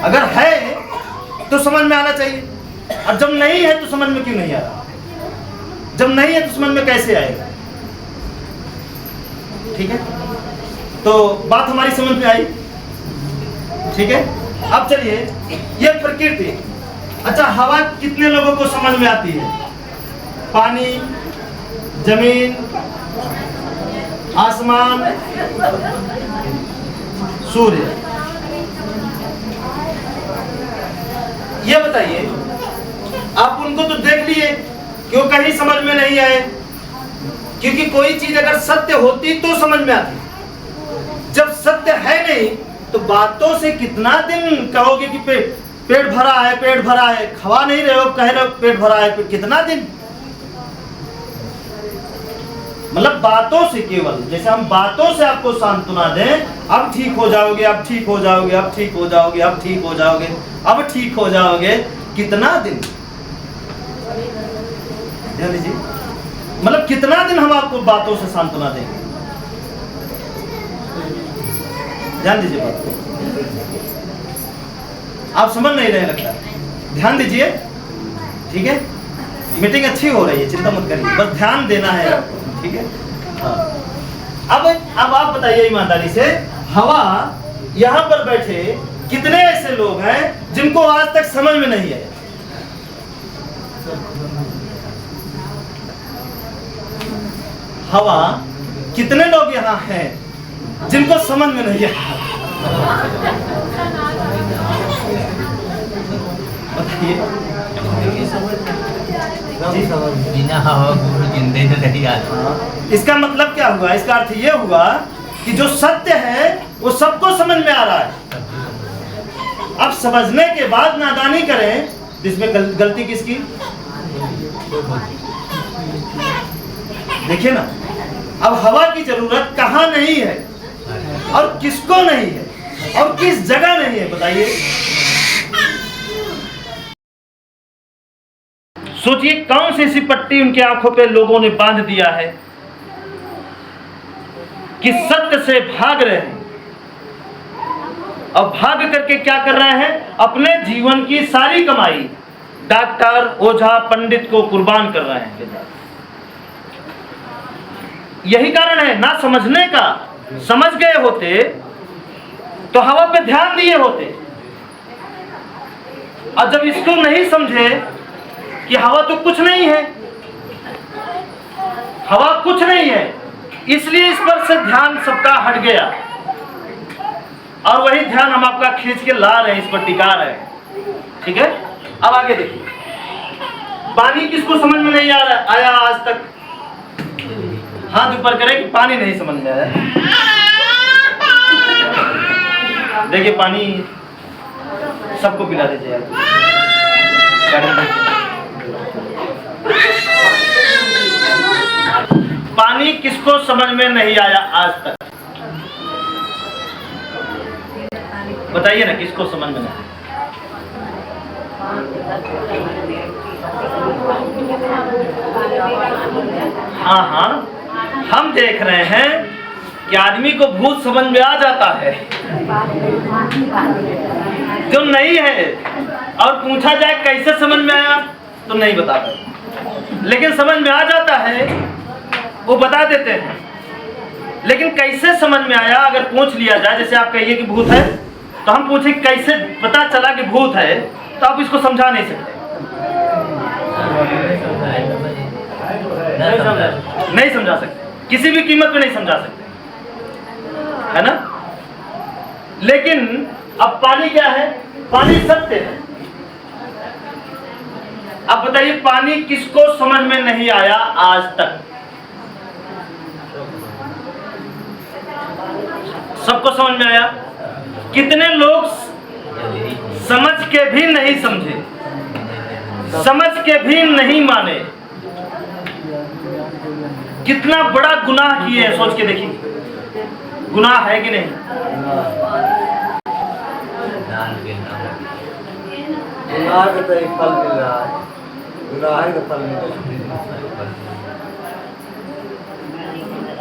अगर है तो समझ में आना चाहिए, और जब नहीं है तो समझ में क्यों नहीं आ रहा? जब नहीं है तो समझ में कैसे आएगा? ठीक है, तो बात हमारी समझ में आई। ठीक है, अब चलिए, ये प्रकृति। अच्छा, हवा कितने लोगों को समझ में आती है? पानी, जमीन, आसमान, सूर्य। ये बताइए, आप उनको तो देख लिए, क्यों कहीं समझ में नहीं आए? क्योंकि कोई चीज अगर सत्य होती तो समझ में आती, जब सत्य है नहीं तो बातों से कितना दिन कहोगे कि पेट भरा है, पेट भरा है, खवा नहीं रहे हो, कह रहे हो पेट भरा है, कितना दिन? मतलब बातों से, केवल जैसे हम बातों से आपको सांत्वना दें, अब ठीक हो जाओगे, अब ठीक हो जाओगे, अब ठीक हो जाओगे, अब ठीक हो जाओगे, अब ठीक हो जाओगे, कितना दिन? ध्यान दीजिए, मतलब कितना दिन हम आपको बातों से सांत्वना देंगे? ध्यान दीजिए बात को, आप समझ नहीं रहे लगता, ध्यान दीजिए। ठीक है, मीटिंग अच्छी हो रही है, चिंता मत करिए, बस ध्यान देना है आपको। ठीक है, हाँ। अब आप बताइए ईमानदारी से, हवा यहाँ पर बैठे कितने ऐसे लोग हैं जिनको आज तक समझ में नहीं आया? हवा कितने लोग यहाँ हैं जिनको समझ में नहीं आया? बताइए। बिना हवा गुरु जिंदे नहीं आता। इसका मतलब क्या हुआ? इसका अर्थ ये हुआ कि जो सत्य है वो सबको समझ में आ रहा है। अब समझने के बाद नादानी करें, इसमें गलती किसकी? देखिए ना, अब हवा की जरूरत कहाँ नहीं है और किसको नहीं है और किस जगह नहीं है, बताइए। सोचिए कौन सी ऐसी पट्टी उनकी आंखों पे लोगों ने बांध दिया है कि सत्य से भाग रहे हैं, और भाग करके क्या कर रहे हैं? अपने जीवन की सारी कमाई डॉक्टर, ओझा, पंडित को कुर्बान कर रहे हैं। यही कारण है ना समझने का। समझ गए होते तो हवा पे ध्यान दिए होते, और जब इसको नहीं समझे कि हवा तो कुछ नहीं है, हवा कुछ नहीं है, इसलिए इस पर से ध्यान सबका हट गया, और वही ध्यान हम आपका खींच के ला रहे हैं, इस पर टिका रहे हैं। ठीक है, अब आगे देखिए, पानी किसको समझ में नहीं आया आज तक? हाथ ऊपर करें कि पानी नहीं समझ में आया। देखिए, पानी सबको पिला दीजिए यार। पानी किसको समझ में नहीं आया आज तक? बताइए ना, किसको समझ में नहीं आया? हाँ हाँ, हम देख रहे हैं कि आदमी को भूत समझ में आ जाता है, क्यों नहीं है, और पूछा जाए कैसे समझ में आया तो नहीं बता पाते, लेकिन समझ में आ जाता है, वो बता देते हैं। लेकिन कैसे समझ में आया अगर पूछ लिया जाए, जैसे आप कहिए कि भूत है, तो हम पूछे कैसे पता चला कि भूत है, तो आप इसको समझा नहीं सकते। नहीं समझा सकते, किसी भी कीमत पे नहीं समझा सकते, है ना। लेकिन अब पानी क्या है? पानी सत्य है। अब बताइए, पानी किसको समझ में नहीं आया आज तक? सबको समझ में आया। कितने लोग समझ के भी नहीं समझे, समझ के भी नहीं माने? कितना बड़ा गुनाह किए हैं, सोच के देखिए। गुनाह है कि नहीं? गुनाह का तो एक फल मिल रहा है, गुनाह का फल मिल रहा है।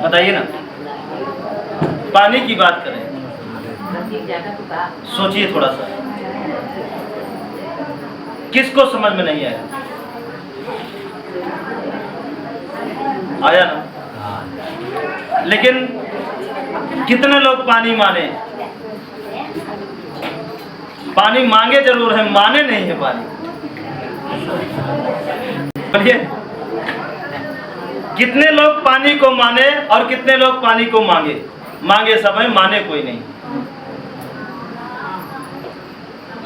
बताइए ना, पानी की बात करें, सोचिए थोड़ा सा, किसको समझ में नहीं आया? आया ना। लेकिन कितने लोग पानी माने? पानी मांगे जरूर है, माने नहीं है पानी। बोलिए, कितने लोग पानी को माने और कितने लोग पानी को मांगे? मांगे सब है, माने कोई नहीं।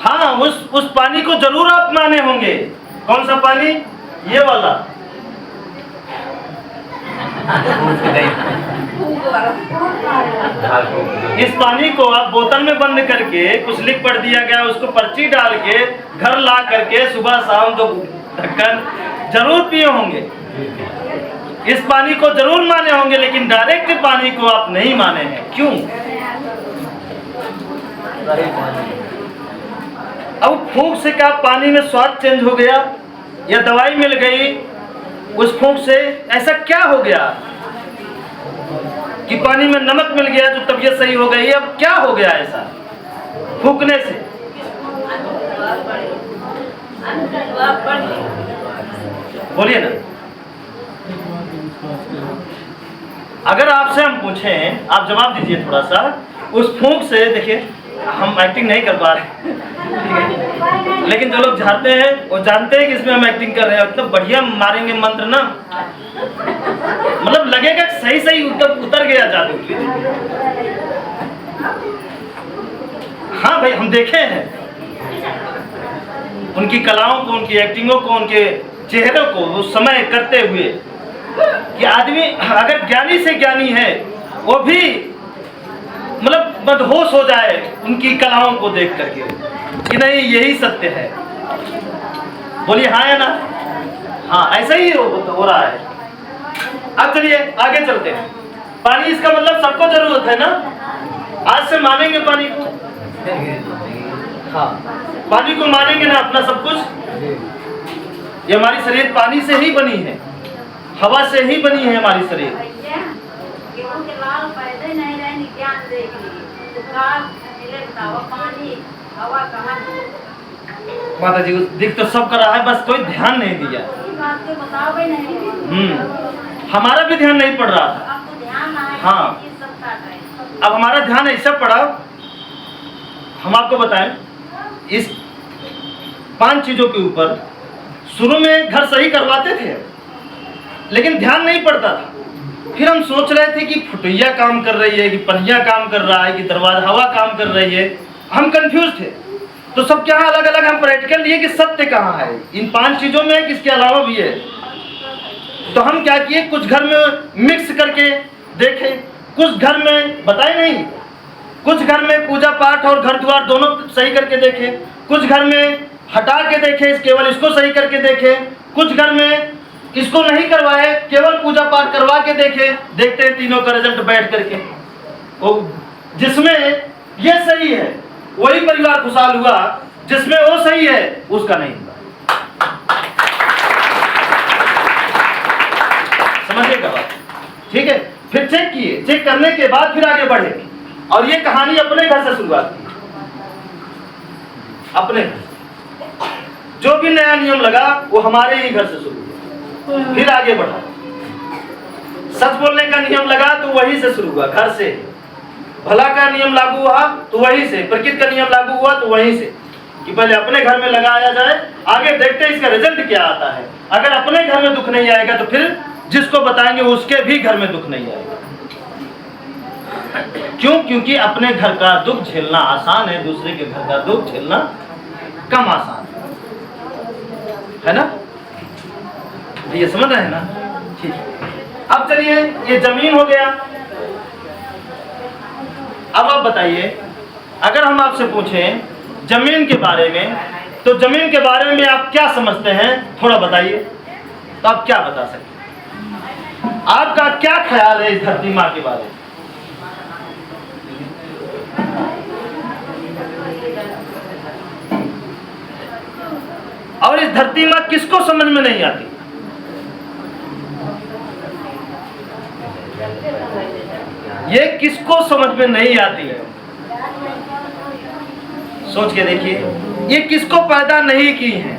हाँ, उस पानी को जरूर आप माने होंगे। कौन सा पानी? ये वाला। इस पानी को आप बोतल में बंद करके, कुछ लिख पढ़ दिया गया, उसको पर्ची डाल के घर ला करके सुबह शाम दो ढक्कन जरूर पिए होंगे। इस पानी को जरूर माने होंगे, लेकिन डायरेक्ट पानी को आप नहीं माने हैं। क्यों? अब फूंक से क्या पानी में स्वाद चेंज हो गया, या दवाई मिल गई उस फूंक से? ऐसा क्या हो गया कि पानी में नमक मिल गया तो तबीयत सही हो गई? अब क्या हो गया ऐसा फूंकने से? बोलिए ना। अगर आपसे हम पूछें, आप जवाब दीजिए थोड़ा सा, उस फूंक से, देखिए हम एक्टिंग नहीं कर पा रहे लेकिन जो लोग झाड़ते हैं वो जानते हैं कि इसमें हम एक्टिंग कर रहे हैं। इतना बढ़िया मारेंगे मंत्र ना, मतलब लगेगा सही सही उतर गया जादू। हाँ भाई, हम देखे हैं उनकी कलाओं को, उनकी एक्टिंगों को, उनके चेहरों को उस समय करते हुए, कि आदमी अगर ज्ञानी से ज्ञानी है वो भी मतलब बदहोश हो जाए उनकी कलाओं को देख करके, कि नहीं यही सत्य है। बोलिए हाँ या ना? हाँ, ऐसा ही हो रहा है। अब चलिए आगे चलते हैं। पानी, इसका मतलब सबको जरूरत है ना? आज से मानेंगे पानी को? हाँ, पानी को मानेंगे ना अपना सब कुछ। ये हमारी शरीर पानी से ही बनी है, हवा से ही बनी है हमारी शरीर। माता जी, दिख तो सब कर रहा है, बस कोई ध्यान नहीं दिया। हमारा भी ध्यान नहीं पड़ रहा था। हाँ, अब हमारा ध्यान ऐसा पड़ा, हम आपको बताएं, इस 5 चीजों के ऊपर शुरू में घर सही करवाते थे, लेकिन ध्यान नहीं पड़ता था। फिर हम सोच रहे थे कि फुटैया काम कर रही है, कि पहिया काम कर रहा है, कि दरवाजा हवा काम कर रही है। हम कंफ्यूज थे। तो सब क्या अलग अलग हम प्रैक्टिकल लिए कि सत्य कहाँ है इन 5 चीजों में, किसके अलावा भी है। तो हम क्या किए, कुछ घर में मिक्स करके देखे, कुछ घर में बताए नहीं, कुछ घर में पूजा पाठ और घर द्वार दोनों सही करके देखे, कुछ घर में हटा के देखे, केवल इसको सही करके देखे, कुछ घर में इसको नहीं करवाए, केवल पूजा पाठ करवा के देखे। देखते हैं तीनों का रिजल्ट बैठ करके, वो जिसमें ये सही है वही परिवार खुशहाल हुआ, जिसमें वो सही है उसका नहीं हुआ। समझिएगा बात, ठीक है। फिर चेक किए, चेक करने के बाद फिर आगे बढ़े, और ये कहानी अपने घर से शुरुआत की। अपने घर जो भी नया नियम लगा वो हमारे ही घर से शुरू हुआ, फिर आगे बढ़ा। सच बोलने का नियम लगा तो वहीं से शुरू हुआ, घर से। भला का नियम लागू हुआ तो वहीं से, प्रकृति का नियम लागू हुआ तो वहीं से, कि पहले अपने घर में लगाया जाए, आगे देखते हैं इसका रिजल्ट क्या आता है। अगर अपने घर में दुख नहीं आएगा तो फिर जिसको बताएंगे उसके भी घर में दुख नहीं आएगा। क्यों? क्योंकि अपने घर का दुख झेलना आसान है, दूसरे के घर का दुख झेलना कम आसान है ना। ये समझ रहे हैं ना? ठीक है। अब चलिए, ये जमीन हो गया। अब आप बताइए, अगर हम आपसे पूछें जमीन के बारे में, तो जमीन के बारे में आप क्या समझते हैं, थोड़ा बताइए। तो आप क्या बता सकते हैं? आपका क्या ख्याल है इस धरती माँ के बारे में? और इस धरती माँ किसको समझ में नहीं आती? ये किसको समझ में नहीं आती है? सोच के देखिए, ये किसको पैदा नहीं की है?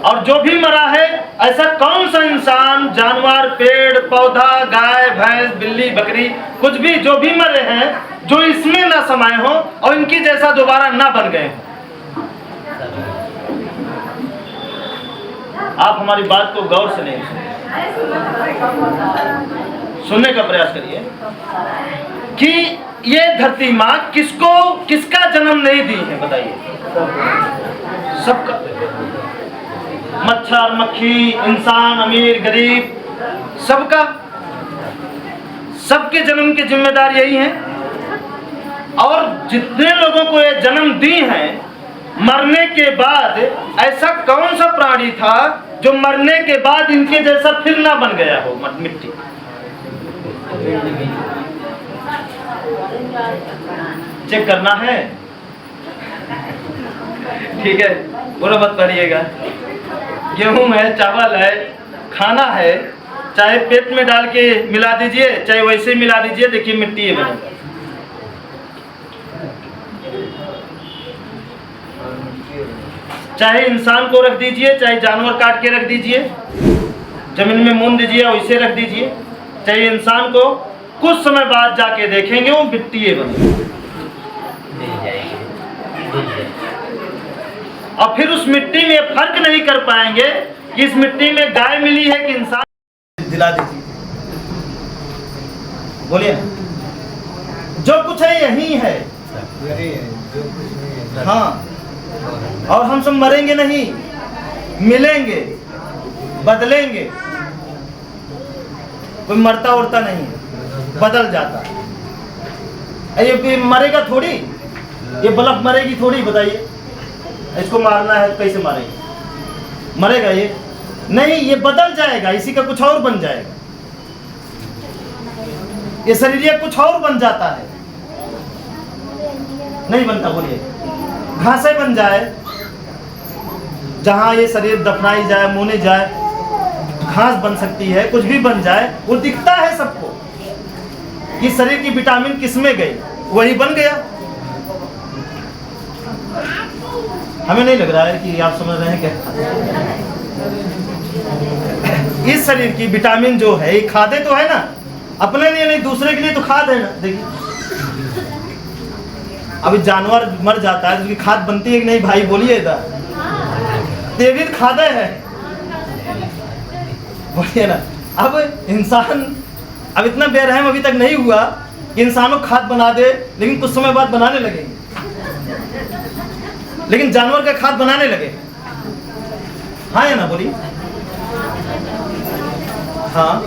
और जो भी मरा है, ऐसा कौन सा इंसान, जानवर, पेड़ पौधा, गाय भैंस, बिल्ली बकरी, कुछ भी जो भी मरे हैं, जो इसमें ना समाये हो और इनकी जैसा दोबारा ना बन गए हो। आप हमारी बात को गौर से नहीं सुनने का प्रयास करिए कि ये धरती माँ किसका जन्म नहीं दी है, बताइए। सबका, मच्छर मक्खी, इंसान, अमीर गरीब, सबके जन्म की जिम्मेदार यही है। और जितने लोगों को ये जन्म दी है, मरने के बाद ऐसा कौन सा प्राणी था जो मरने के बाद इनके जैसा फिर ना बन गया हो मिट्टी? चेक करना है, ठीक है, बुरा मत करिएगा। गेहूं है, चावल है, खाना है, चाहे पेट में डाल के मिला दीजिए, चाहे वैसे मिला दीजिए, देखिए मिट्टी है बनेगा। चाहे इंसान को रख दीजिए, चाहे जानवर काट के रख दीजिए, जमीन में मून दीजिए, वैसे रख दीजिए, चाहे इंसान को कुछ समय बाद जाके देखेंगे वो मिट्टी है बनेगा। और फिर उस मिट्टी में फर्क नहीं कर पाएंगे कि इस मिट्टी में गाय मिली है कि इंसान। दिला दीजिए, बोलिए। जो कुछ है यही है, हाँ। और हम सब मरेंगे नहीं, मिलेंगे, बदलेंगे। कोई मरता उड़ता नहीं है, बदल जाता है। ये मरेगा थोड़ी, ये बल्ब मरेगी थोड़ी, बताइए। इसको मारना है तो कैसे मारेंगे? मरेगा ये नहीं, ये बदल जाएगा, इसी का कुछ और बन जाएगा। ये शरीर कुछ और बन जाता है, नहीं बनता। बोलिए, घासें बन जाए, जहां ये शरीर दफनाई जाए, मुने जाए, घास बन सकती है, कुछ भी बन जाए, वो दिखता है सबको कि शरीर की विटामिन किसमें गई, वही बन गया। हमें नहीं लग रहा है कि आप समझ रहे हैं क्या? इस शरीर की विटामिन जो है, ये खादे तो है ना, अपने लिए नहीं दूसरे के लिए तो खाद है ना। देखिए, अभी जानवर मर जाता है तो उसकी खाद बनती है कि नहीं भाई? बोलिए इधर, ये भी खादे है, बोलिए ना। अब इंसान अब इतना बेरहम अभी तक नहीं हुआ कि इंसानों खाद बना दे, लेकिन कुछ समय बाद बनाने लगेंगे। लेकिन जानवर का खाद बनाने लगे, हाँ या ना? बोलिए, हाँ,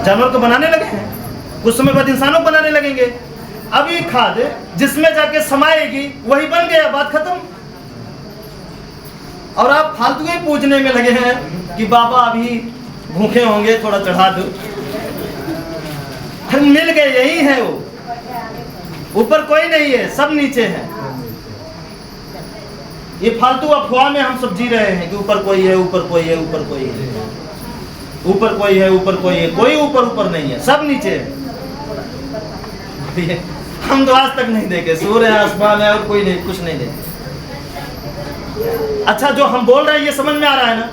जानवर को बनाने लगे हैं, कुछ समय बाद इंसानों बनाने लगेंगे। अब ये खाद जिसमें जाके समाएगी वही बन गया, बात खत्म। और आप फालतू ही पूजने में लगे हैं कि बाबा अभी भूखे होंगे, थोड़ा चढ़ा दो। हम मिल गए, यही है वो, ऊपर कोई नहीं है, सब नीचे है। ये फालतू अफवाह में हम सब जी रहे हैं कि ऊपर कोई है, ऊपर कोई है, ऊपर कोई है, ऊपर कोई है, ऊपर कोई है। कोई ऊपर ऊपर नहीं है, सब नीचे है। हम तो आज तक नहीं देखे, सूर्य है, आसमान है और कोई नहीं, कुछ नहीं देखे। अच्छा, जो हम बोल रहे हैं ये समझ में आ रहा है ना,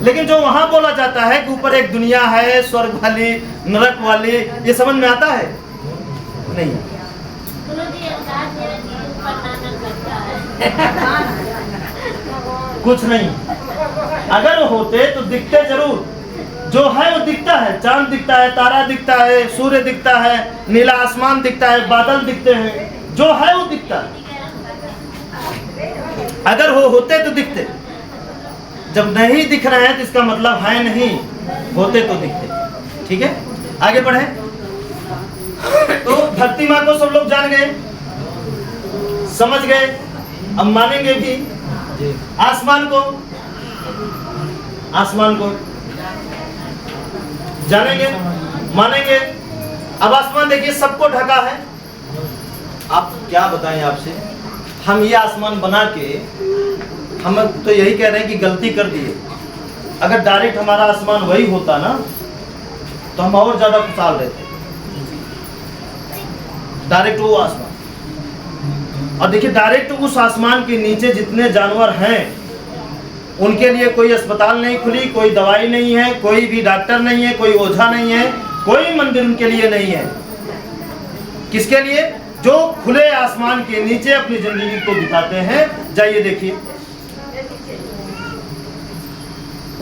लेकिन जो वहां बोला जाता है कि ऊपर एक दुनिया है, स्वर्ग वाली, नरक वाली, ये समझ में आता है? नहीं। कुछ नहीं। अगर वो होते तो दिखते जरूर। जो है वो दिखता है, चांद दिखता है, तारा दिखता है, सूर्य दिखता है, नीला आसमान दिखता है, बादल दिखते हैं। जो है वो दिखता है। अगर वो होते तो दिखते, जब नहीं दिख रहे हैं तो इसका मतलब है नहीं, होते तो दिखते। ठीक है, आगे बढ़े। तो धरती माँ को सब लोग जान गए, समझ गए, अब मानेंगे भी। आसमान को, आसमान को जानेंगे, मानेंगे। अब आसमान देखिए सबको ढका है। आप क्या बताएं आपसे, हम ये आसमान बना के हम तो यही कह रहे हैं कि गलती कर दिए। अगर डायरेक्ट हमारा आसमान वही होता ना तो हम और ज्यादा खुशहाल रहते। डायरेक्ट वो आसमान, और देखिए डायरेक्ट उस आसमान के नीचे जितने जानवर हैं उनके लिए कोई अस्पताल नहीं खुली, कोई दवाई नहीं है, कोई भी डॉक्टर नहीं है, कोई ओझा नहीं है, कोई मंदिर उनके लिए नहीं है। किसके लिए? जो खुले आसमान के नीचे अपनी जिंदगी को बिताते हैं। जाइए देखिए,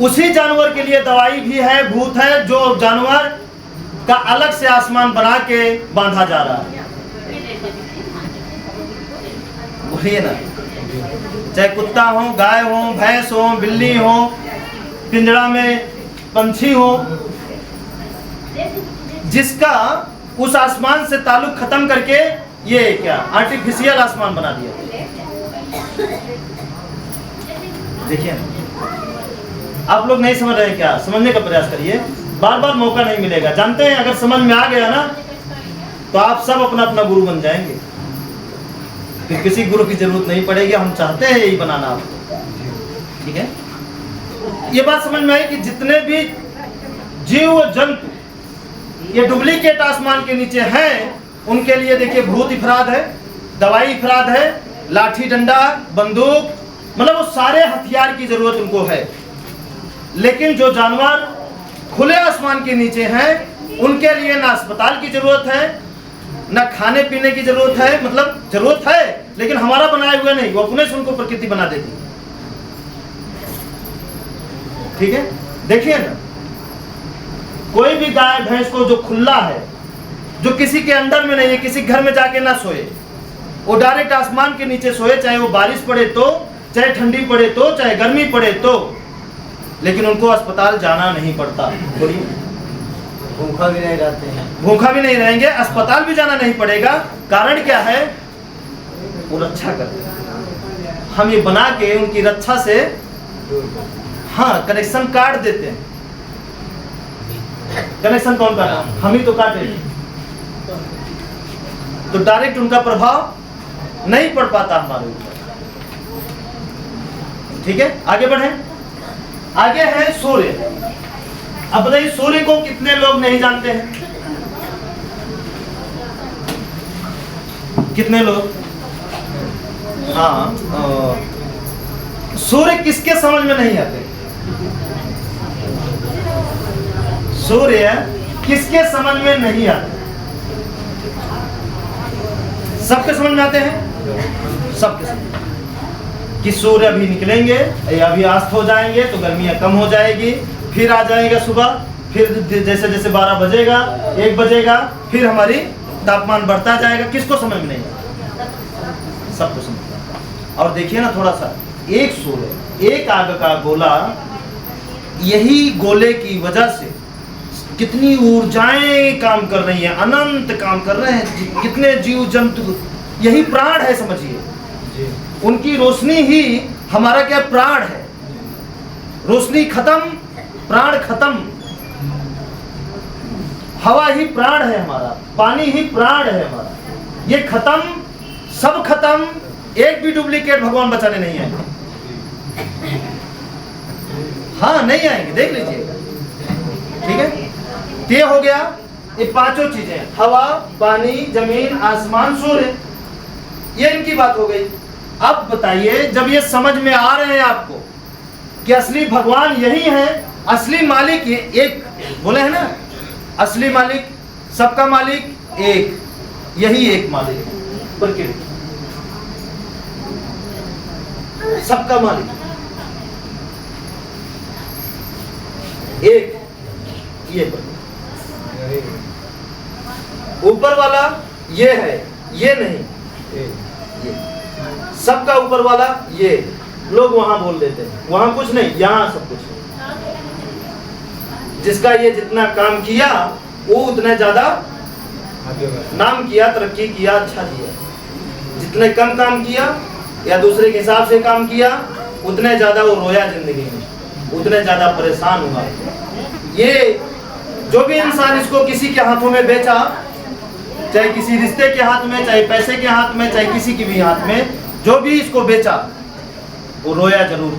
उसी जानवर के लिए दवाई भी है, भूत है, जो जानवर का अलग से आसमान बना के बांधा जा रहा है। बोलिए ना, चाहे कुत्ता हो, गाय हो, भैंस हो, बिल्ली हो, पिंजड़ा में पंछी हो, जिसका उस आसमान से ताल्लुक खत्म करके ये क्या आर्टिफिशियल आसमान बना दिया। देखिए, आप लोग नहीं समझ रहे हैं क्या? समझने का प्रयास करिए, बार बार मौका नहीं मिलेगा। जानते हैं अगर समझ में आ गया ना तो आप सब अपना अपना गुरु बन जाएंगे, फिर किसी गुरु की जरूरत नहीं पड़ेगी। हम चाहते हैं यही बनाना आपको। ठीक है, ये बात समझ में आई कि जितने भी जीव जंतु ये डुप्लीकेट आसमान के नीचे हैं, उनके लिए देखिए भूत इफराद है, दवाई इफराद है, लाठी डंडा, बंदूक, मतलब वो सारे हथियार की जरूरत उनको है। लेकिन जो जानवर खुले आसमान के नीचे हैं उनके लिए ना अस्पताल की जरूरत है, ना खाने पीने की जरूरत है। मतलब जरूरत है लेकिन हमारा बनाया हुआ नहीं, वो अपने से उनको प्रकृति बना देती। ठीक है, देखिए ना, कोई भी गाय भैंस को जो खुला है, जो किसी के अंडर में नहीं है, किसी घर में जाके ना सोए, वो डायरेक्ट आसमान के नीचे सोए, चाहे वो बारिश पड़े तो, चाहे ठंडी पड़े तो, चाहे गर्मी पड़े तो, लेकिन उनको अस्पताल जाना नहीं पड़ता। बोलिए, भूखा भी नहीं रहते हैं, भूखा भी नहीं रहेंगे, अस्पताल भी जाना नहीं पड़ेगा। कारण क्या है? वो रक्षा करते हैं। हम ये बना के उनकी रक्षा से हाँ कनेक्शन काट देते हैं। कनेक्शन कौन काटा? हम ही तो काटे, तो डायरेक्ट उनका प्रभाव नहीं पड़ पाता हमारे ऊपर। ठीक है, आगे बढ़े। आगे है सूर्य। अब बताइए, सूर्य को कितने लोग नहीं जानते हैं? कितने लोग? हाँ, सूर्य किसके समझ में नहीं आते? सूर्य किसके समझ में नहीं आते? सबके समझ में आते हैं, सबके समझ में। कि सूर्य अभी निकलेंगे या अभी अस्त हो जाएंगे तो गर्मियां कम हो जाएगी, फिर आ जाएगा सुबह, फिर जैसे जैसे 12 बजेगा, 1 बजेगा, फिर हमारी तापमान बढ़ता जाएगा। किसको समझ में नहीं? सबको समझ में। और देखिए ना, थोड़ा सा एक सूर्य, एक आग का गोला, यही गोले की वजह से कितनी ऊर्जाएं काम कर रही हैं, अनंत काम कर रहे हैं, कितने जीव जंतु, यही प्राण है समझिए। उनकी रोशनी ही हमारा क्या प्राण है। रोशनी खत्म, प्राण खत्म। हवा ही प्राण है हमारा, पानी ही प्राण है हमारा। ये खत्म, सब खत्म, एक भी डुप्लीकेट भगवान बचाने नहीं आएंगे। हाँ नहीं आएंगे, देख लीजिएगा। ठीक है, ये हो गया, ये पांचों चीजें, हवा, पानी, जमीन, आसमान, सूर्य, ये इनकी बात हो गई। अब बताइए, जब ये समझ में आ रहे हैं आपको कि असली भगवान यही है, असली मालिक ये एक, बोले हैं ना, असली मालिक, सबका मालिक एक, यही एक मालिक है प्रकृति, सबका मालिक एक, ये ऊपर वाला ये है, ये नहीं, ये सबका ऊपर वाला ये। लोग वहां बोल देते हैं, वहां कुछ नहीं, यहां सब कुछ है। जिसका ये जितना काम किया वो उतना ज्यादा नाम किया, तरक्की किया, अच्छा किया। जितने कम काम किया या दूसरे के हिसाब से काम किया, उतने ज्यादा वो रोया जिंदगी में, उतने ज्यादा परेशान हुआ। ये जो भी इंसान इसको किसी के हाथों में बेचा, चाहे किसी रिश्ते के हाथ में, चाहे पैसे के हाथ में, चाहे किसी के भी हाथ में, जो भी इसको बेचा वो रोया जरूर।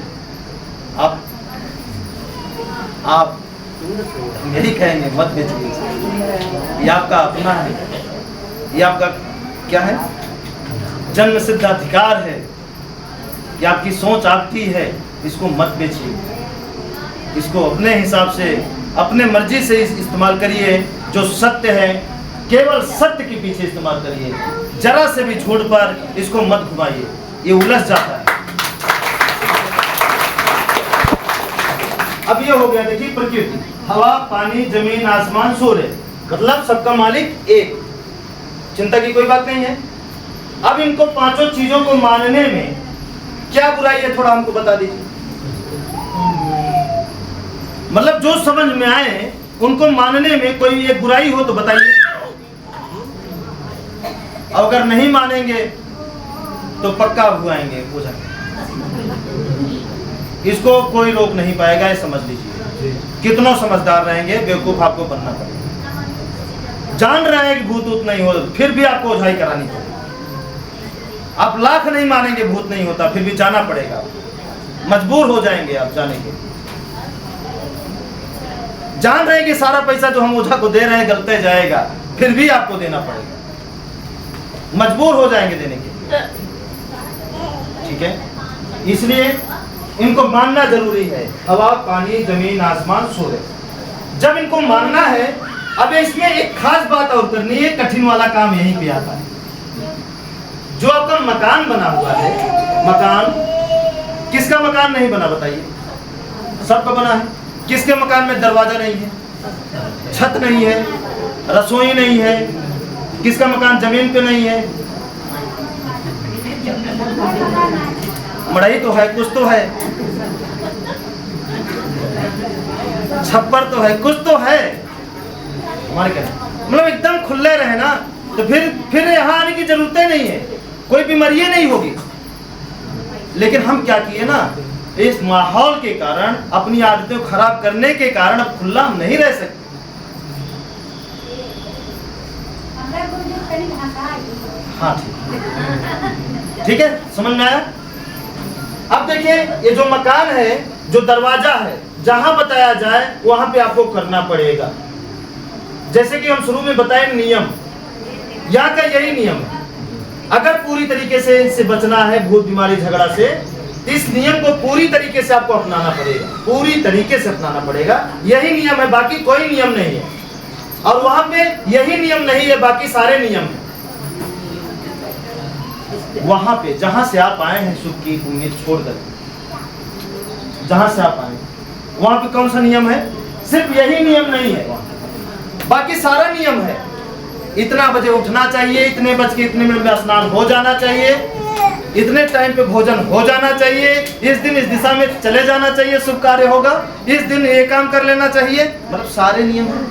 आप यही कहेंगे मत बेचिए, ये आपका अपना है, ये आपका क्या है, जन्म सिद्ध अधिकार है, ये आपकी सोच आपकी है। इसको मत बेचिए, इसको अपने हिसाब से, अपने मर्जी से इस्तेमाल करिए। जो सत्य है, केवल सत्य के पीछे इस्तेमाल करिए, जरा से भी छोड़ पर इसको मत घुमाइए, ये उलझ जाता है। अब ये हो गया, देखिए प्रकृति, हवा, पानी, जमीन, आसमान, सूर्य, मतलब सबका मालिक एक, चिंता की कोई बात नहीं है। अब इनको पांचों चीजों को मानने में क्या बुराई है, थोड़ा हमको बता दीजिए। मतलब जो समझ में आए उनको मानने में कोई एक बुराई हो तो बताइए। अगर नहीं मानेंगे तो पक्का भुआएंगे, पूजा। इसको कोई रोक नहीं पाएगा, ये समझ लीजिए। कितना समझदार रहेंगे, बेवकूफ आपको बनना पड़ेगा। जान रहे हैं कि भूत ऊत नहीं हो, फिर भी आपको ओझाई करानी पड़ेगी। आप लाख नहीं मानेंगे भूत नहीं होता, फिर भी जाना पड़ेगा, मजबूर हो जाएंगे आप जाने के। जान रहे हैं कि सारा पैसा जो हम ओझा को दे रहे हैं गलते जाएगा, फिर भी आपको देना पड़ेगा, मजबूर हो जाएंगे देने के। ठीक है, इसलिए इनको मानना जरूरी है, हवा, पानी, जमीन, आसमान, सूर्य। जब इनको मानना है, अब इसमें एक खास बात और करनी है, कठिन वाला काम यहीं पे आता है। जो आपका मकान बना हुआ है, मकान किसका मकान नहीं बना बताइए, सबका बना है। किसके मकान में दरवाजा नहीं है, छत नहीं है, रसोई नहीं है, किसका मकान जमीन पे नहीं है, मड़ई तो है, कुछ तो है, छप्पर तो है, कुछ तो है। हमारे क्या मतलब एकदम खुले रहे ना, तो फिर यहाँ आने की जरूरत नहीं है, कोई बीमारी नहीं होगी। लेकिन हम क्या किए ना, इस माहौल के कारण, अपनी आदतें खराब करने के कारण अब खुला हम नहीं रह सकते। हाँ ठीक है, समझ में आया। अब देखिए, ये जो मकान है, जो दरवाजा है, जहां बताया जाए वहां पे आपको करना पड़ेगा। जैसे कि हम शुरू में बताए नियम, यहाँ का यही नियम है। अगर पूरी तरीके से इससे बचना है, भूत बीमारी झगड़ा से, इस नियम को पूरी तरीके से आपको अपनाना पड़ेगा, पूरी तरीके से अपनाना पड़ेगा। यही नियम है, बाकी कोई नियम नहीं है। और वहां पे यही नियम नहीं है, बाकी सारे नियम है। वहां पे जहां से आप आए हैं, सुख की उम्मीद छोड़कर, जहां से आप आए वहां पे कौन सा नियम है? सिर्फ यही नियम नहीं है, बाकी सारा नियम है। इतना बजे उठना चाहिए, इतने बज के इतने मिनट में स्नान हो जाना चाहिए, इतने टाइम पे भोजन हो जाना चाहिए, इस दिन इस दिशा में चले जाना चाहिए, शुभ कार्य होगा, इस दिन ये काम कर लेना चाहिए, मतलब सारे नियम हैं।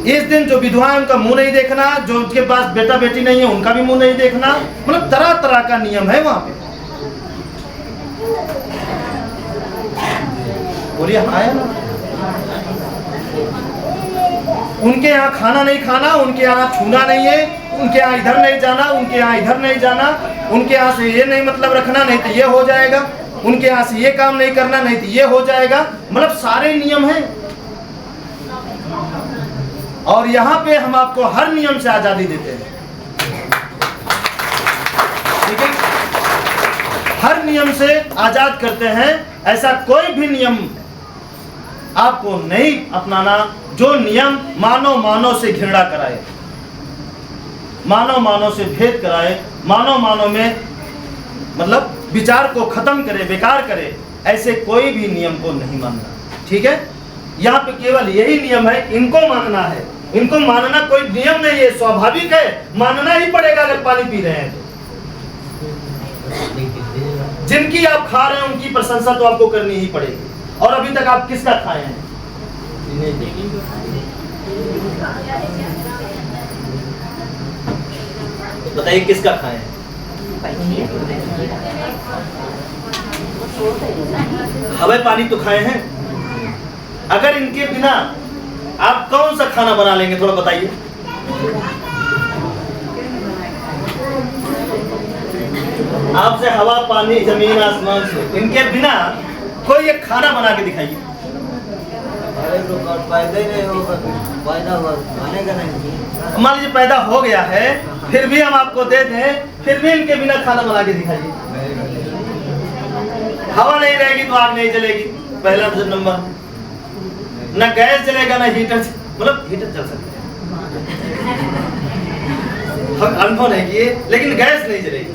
इस दिन जो विधवा है उनका मुंह नहीं देखना, जो उनके पास बेटा बेटी नहीं है उनका भी मुंह नहीं देखना, मतलब तरह तरह का नियम है वहां पे। बोलिए आया ना। उनके यहाँ खाना नहीं खाना, उनके यहाँ छूना नहीं है, उनके यहाँ इधर नहीं जाना, उनके यहाँ इधर नहीं जाना, उनके यहाँ से ये नहीं मतलब रखना, नहीं तो ये हो जाएगा, उनके यहाँ से ये काम नहीं करना, नहीं तो ये हो जाएगा, मतलब सारे नियम हैं। और यहाँ पे हम आपको हर नियम से आजादी देते हैं, ठीक है, हर नियम से आजाद करते हैं। ऐसा कोई भी नियम आपको नहीं अपनाना जो नियम मानव मानव से घृणा कराए, मानव मानव से भेद कराए, मानव मानव में मतलब विचार को खत्म करे, बेकार करे, ऐसे कोई भी नियम को नहीं मानना, ठीक है। यहाँ पे केवल यही नियम है, इनको मानना है, इनको मानना कोई नियम नहीं है, स्वाभाविक है, मानना ही पड़ेगा अगर पानी पी रहे हैं तो। जिनकी आप खा रहे हैं उनकी प्रशंसा तो आपको करनी ही पड़ेगी। और अभी तक आप किसका खाए हैं? बताइए किसका खाए हैं? हवा पानी तो खाए हैं। अगर इनके बिना आप कौन सा खाना बना लेंगे, थोड़ा बताइए। आपसे हवा पानी जमीन आसमान से, इनके बिना कोई एक खाना बना के दिखाइए। अरे तो पैदा ही नहीं होगा, पैदा हुआ खाने का नहीं। मान लीजिए पैदा हो गया है, फिर भी हम आपको दे दें, फिर भी इनके बिना खाना बना के दिखाइए। हवा नहीं रहेगी तो आग नहीं जलेगी, पहला नंबर। ना गैस जलेगा ना हीटर, मतलब हीटर चल सकता है, हम अनुभव नहीं किए, लेकिन गैस नहीं जलेगी।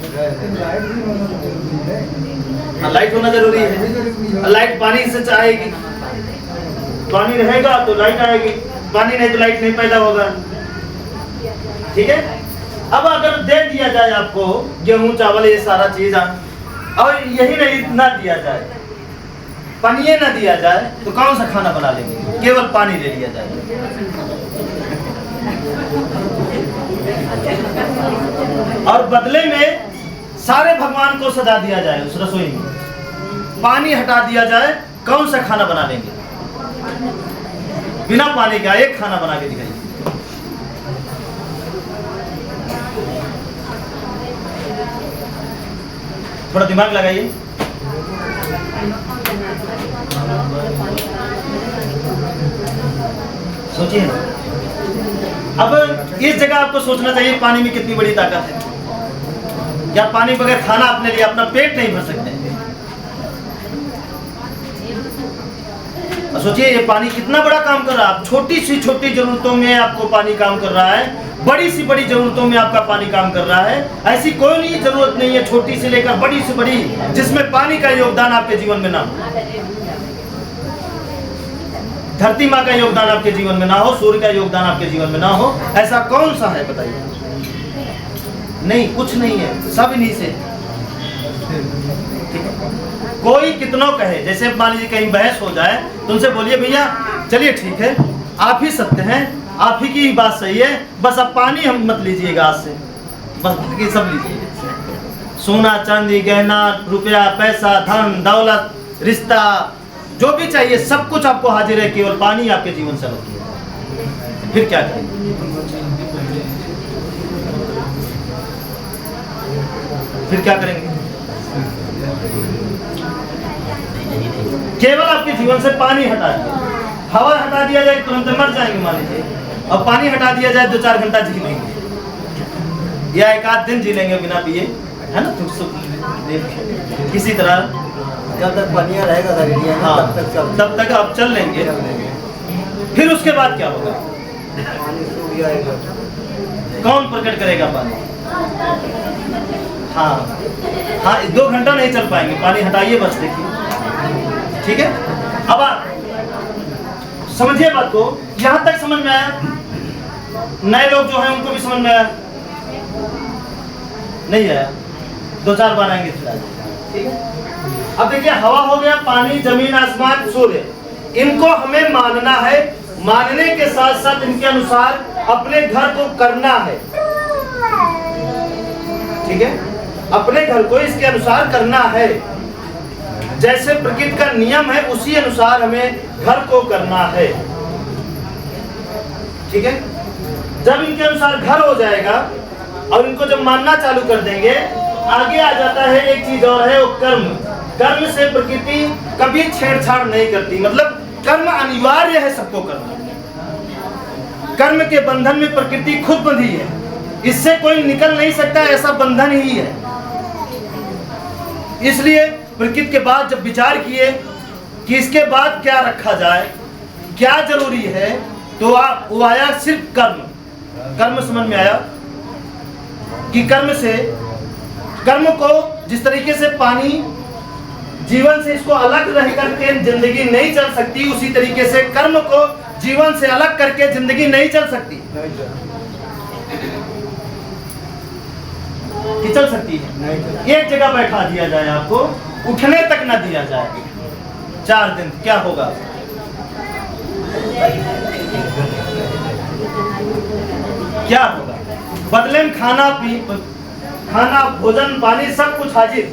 लाइट होना जरूरी है, लाइट पानी से आएगी, पानी रहेगा तो लाइट आएगी, पानी नहीं तो लाइट नहीं पैदा होगा, ठीक है। अब अगर दे दिया जाए आपको गेहूं चावल ये सारा चीज और यही नहीं ना दिया जाए, पानी ये ना दिया जाए, तो कौन सा खाना बना लेंगे? केवल पानी ले लिया जाए। और बदले में सारे भगवान को सजा दिया जाए उस रसोई में, पानी हटा दिया जाए, कौन सा खाना बना लेंगे? बिना पानी का एक खाना बना के दिखाइए। थोड़ा दिमाग लगाइए। सोचिए। अब इस जगह आपको सोचना चाहिए पानी में कितनी बड़ी ताकत है। क्या पानी बगैर खाना अपने लिए अपना पेट नहीं भर सकते? सोचिए ये पानी कितना बड़ा काम कर रहा है। छोटी सी छोटी जरूरतों में आपको पानी काम कर रहा है, बड़ी सी बड़ी जरूरतों में आपका पानी काम कर रहा है। ऐसी कोई नहीं जरूरत नहीं है छोटी से लेकर बड़ी से बड़ी जिसमें पानी का योगदान आपके जीवन में ना हो। धरती माँ का योगदान आपके जीवन में ना हो, सूर्य का योगदान आपके जीवन में ना हो, ऐसा कौन सा है बताइए? नहीं, कुछ नहीं है, सब इन्हीं से। ठीक है, कोई कितनों कहे, जैसे मान लीजिए कहीं बहस हो जाए तो उनसे बोलिए भैया चलिए ठीक है आप ही सत्य हैं, आप ही की बात सही है, बस अब पानी हम मत लीजिएगा आज से, बस बाकी सब लीजिए। सोना चांदी गहना रुपया पैसा धन दौलत रिश्ता जो भी चाहिए सब कुछ आपको हाजिर है, केवल पानी आपके जीवन से अलग किया। फिर क्या करेंगे? फिर क्या करेंगे? केवल आपके जीवन से पानी हटा दिया, हवा हटा दिया जाए तुरंत मर जाएंगे मान लीजिए, और पानी हटा दिया जाए 2-4 घंटा जी लेंगे या 1 आध दिन जी लेंगे बिना पिए, है ना? किसी तरह जब तक पानी रहेगा शरीर में, हाँ, तब तक आप चल लेंगे। फिर उसके बाद क्या होगा? पानी सूख जाएगा। कौन प्रकट करेगा पानी? हाँ हाँ, 2 घंटा नहीं चल पाएंगे, पानी हटाइए बस, देखिए। ठीक है, अब आप समझिए बात को, यहाँ तक समझ में आया? नए लोग जो हैं उनको भी समझ में आया? नहीं आया? 2-4 बार आएंगे फिर आ जाएगा, ठीक है। अब देखिए, हवा हो गया, पानी, जमीन, आसमान, सूर्य, इनको हमें मानना है। मानने के साथ साथ इनके अनुसार अपने घर को करना है, ठीक है। अपने घर को इसके अनुसार करना है, जैसे प्रकृति का नियम है उसी अनुसार हमें घर को करना है, ठीक है। जब इनके अनुसार घर हो जाएगा और इनको जब मानना चालू कर देंगे, आगे आ जाता है एक चीज और है, वो कर्म। कर्म से प्रकृति कभी छेड़छाड़ नहीं करती, मतलब कर्म अनिवार्य है सबको करना। कर्म के बंधन में प्रकृति खुद बंधी है, इससे कोई निकल नहीं सकता, ऐसा बंधन ही है। इसलिए प्रकृति के बाद जब विचार किए कि इसके बाद क्या रखा जाए, क्या जरूरी है, तो वो आया सिर्फ कर्म। कर्म समझ में आया कि कर्म को जिस तरीके से पानी जीवन से इसको अलग रह करके जिंदगी नहीं चल सकती, उसी तरीके से कर्म को जीवन से अलग करके जिंदगी नहीं चल सकती। कि चल सकती है? एक जगह बैठा दिया जाए आपको, उठने तक ना दिया जाए 4 दिन, क्या होगा? क्या होगा? बदले में खाना, भोजन, पानी सब कुछ हाजिर।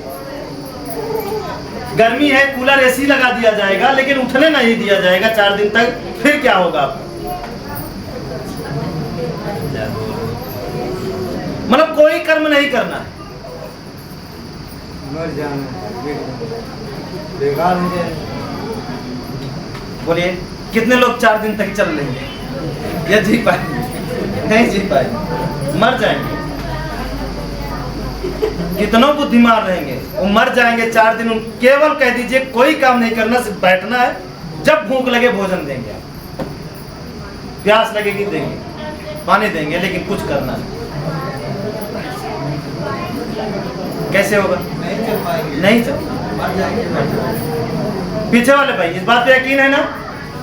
गर्मी है, कूलर, एसी लगा दिया जाएगा, लेकिन उठने नहीं दिया जाएगा 4 दिन तक। फिर क्या होगा आपको? मतलब कोई कर्म नहीं करना है, मर जाना, बेकार हो जाए। बोलिए कितने लोग 4 दिन तक चल लेंगे या जी पाएंगे? नहीं जी पाएंगे, मर जाएंगे। कितनों बुद्धिमान रहेंगे, वो मर जाएंगे 4 दिन। केवल कह दीजिए कोई काम नहीं करना, सिर्फ बैठना है। जब भूख लगे भोजन देंगे, प्यास लगेगी देंगे, पानी देंगे, लेकिन कुछ करना है। कैसे होगा? नहीं चल पीछे वाले भाई, इस बात पे यकीन है ना?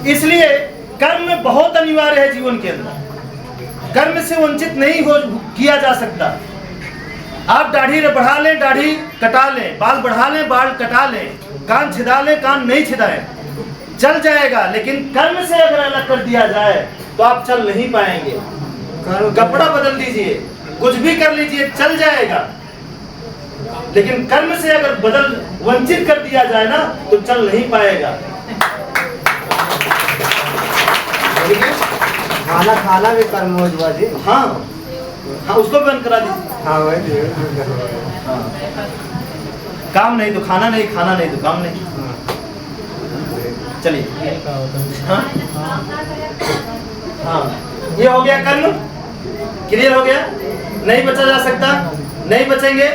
इसलिए कर्म बहुत अनिवार्य है जीवन के अंदर। कर्म से वंचित नहीं हो किया जा सकता। आप दाढ़ी बढ़ा लें, दाढ़ी कटा लें, बाल बढ़ा लें, बाल कटा लें, कान छिदा लें, कान नहीं छिदाएं, चल जाएगा। लेकिन कर्म से अगर अलग कर दिया जाए तो आप चल नहीं पाएंगे। कपड़ा बदल दीजिए, कुछ भी कर लीजिए, चल जाएगा। लेकिन कर्म से अगर वंचित कर दिया जाए ना, तो चल नहीं पाएगा। खाना भी कर्म हो जी। हाँ, उसको भी बंद करा दीजिए। हाँ वही, हाँ। काम नहीं तो खाना नहीं, खाना नहीं तो काम नहीं। चलिए, हाँ हाँ, ये हो गया कर्म, क्लियर हो गया। नहीं बचा जा सकता, नहीं बचेंगे।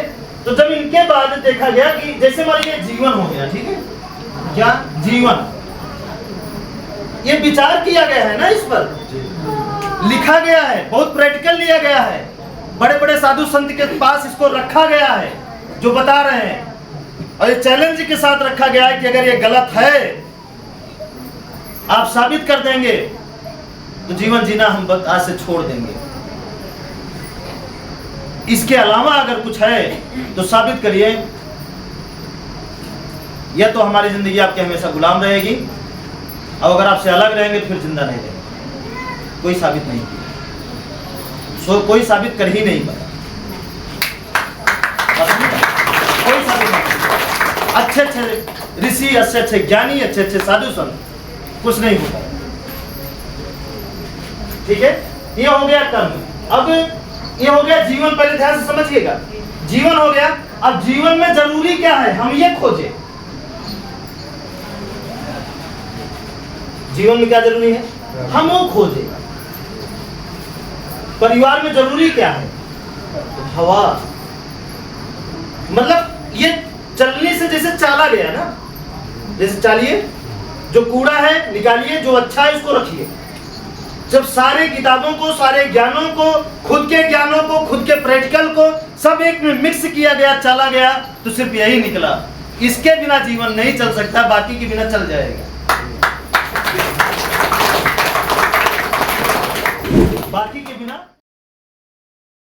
तो जब इनके बाद देखा गया कि जैसे मान लीजिए जीवन हो गया, ठीक है, क्या जीवन, ये विचार किया गया है ना, इस पर लिखा गया है, बहुत प्रैक्टिकल लिया गया है। बड़े बड़े साधु संत के पास इसको रखा गया है, जो बता रहे हैं, और ये चैलेंज के साथ रखा गया है कि अगर ये गलत है, आप साबित कर देंगे तो जीवन जीना हम आज से छोड़ देंगे। इसके अलावा अगर कुछ है तो साबित करिए, या तो हमारी जिंदगी आपके हमेशा गुलाम रहेगी, और अगर आपसे अलग रहेंगे फिर जिंदा नहीं रहेंगे। कोई साबित नहीं किया, कोई साबित कर ही नहीं पाया। कोई साबित नहीं। अच्छे अच्छे ऋषि, अच्छे अच्छे ज्ञानी, अच्छे अच्छे साधु संत, कुछ नहीं होता। ठीक है, ये हो गया कर्म। अब ये हो गया जीवन। पहले ध्यान से समझिएगा, जीवन हो गया। अब जीवन में जरूरी क्या है, हम ये खोजे। जीवन में क्या जरूरी है, हम वो खोजे। परिवार में जरूरी क्या है, हवा। मतलब ये चलने से जैसे चाला गया ना, जैसे चालिए, जो कूड़ा है निकालिए, जो अच्छा है उसको रखिए। जब सारे किताबों को, सारे ज्ञानों को, खुद के ज्ञानों को, खुद के प्रैक्टिकल को सब एक में मिक्स किया गया, चला गया, तो सिर्फ यही निकला। इसके बिना जीवन नहीं चल सकता, बाकी के बिना चल जाएगा। बाकी के बिना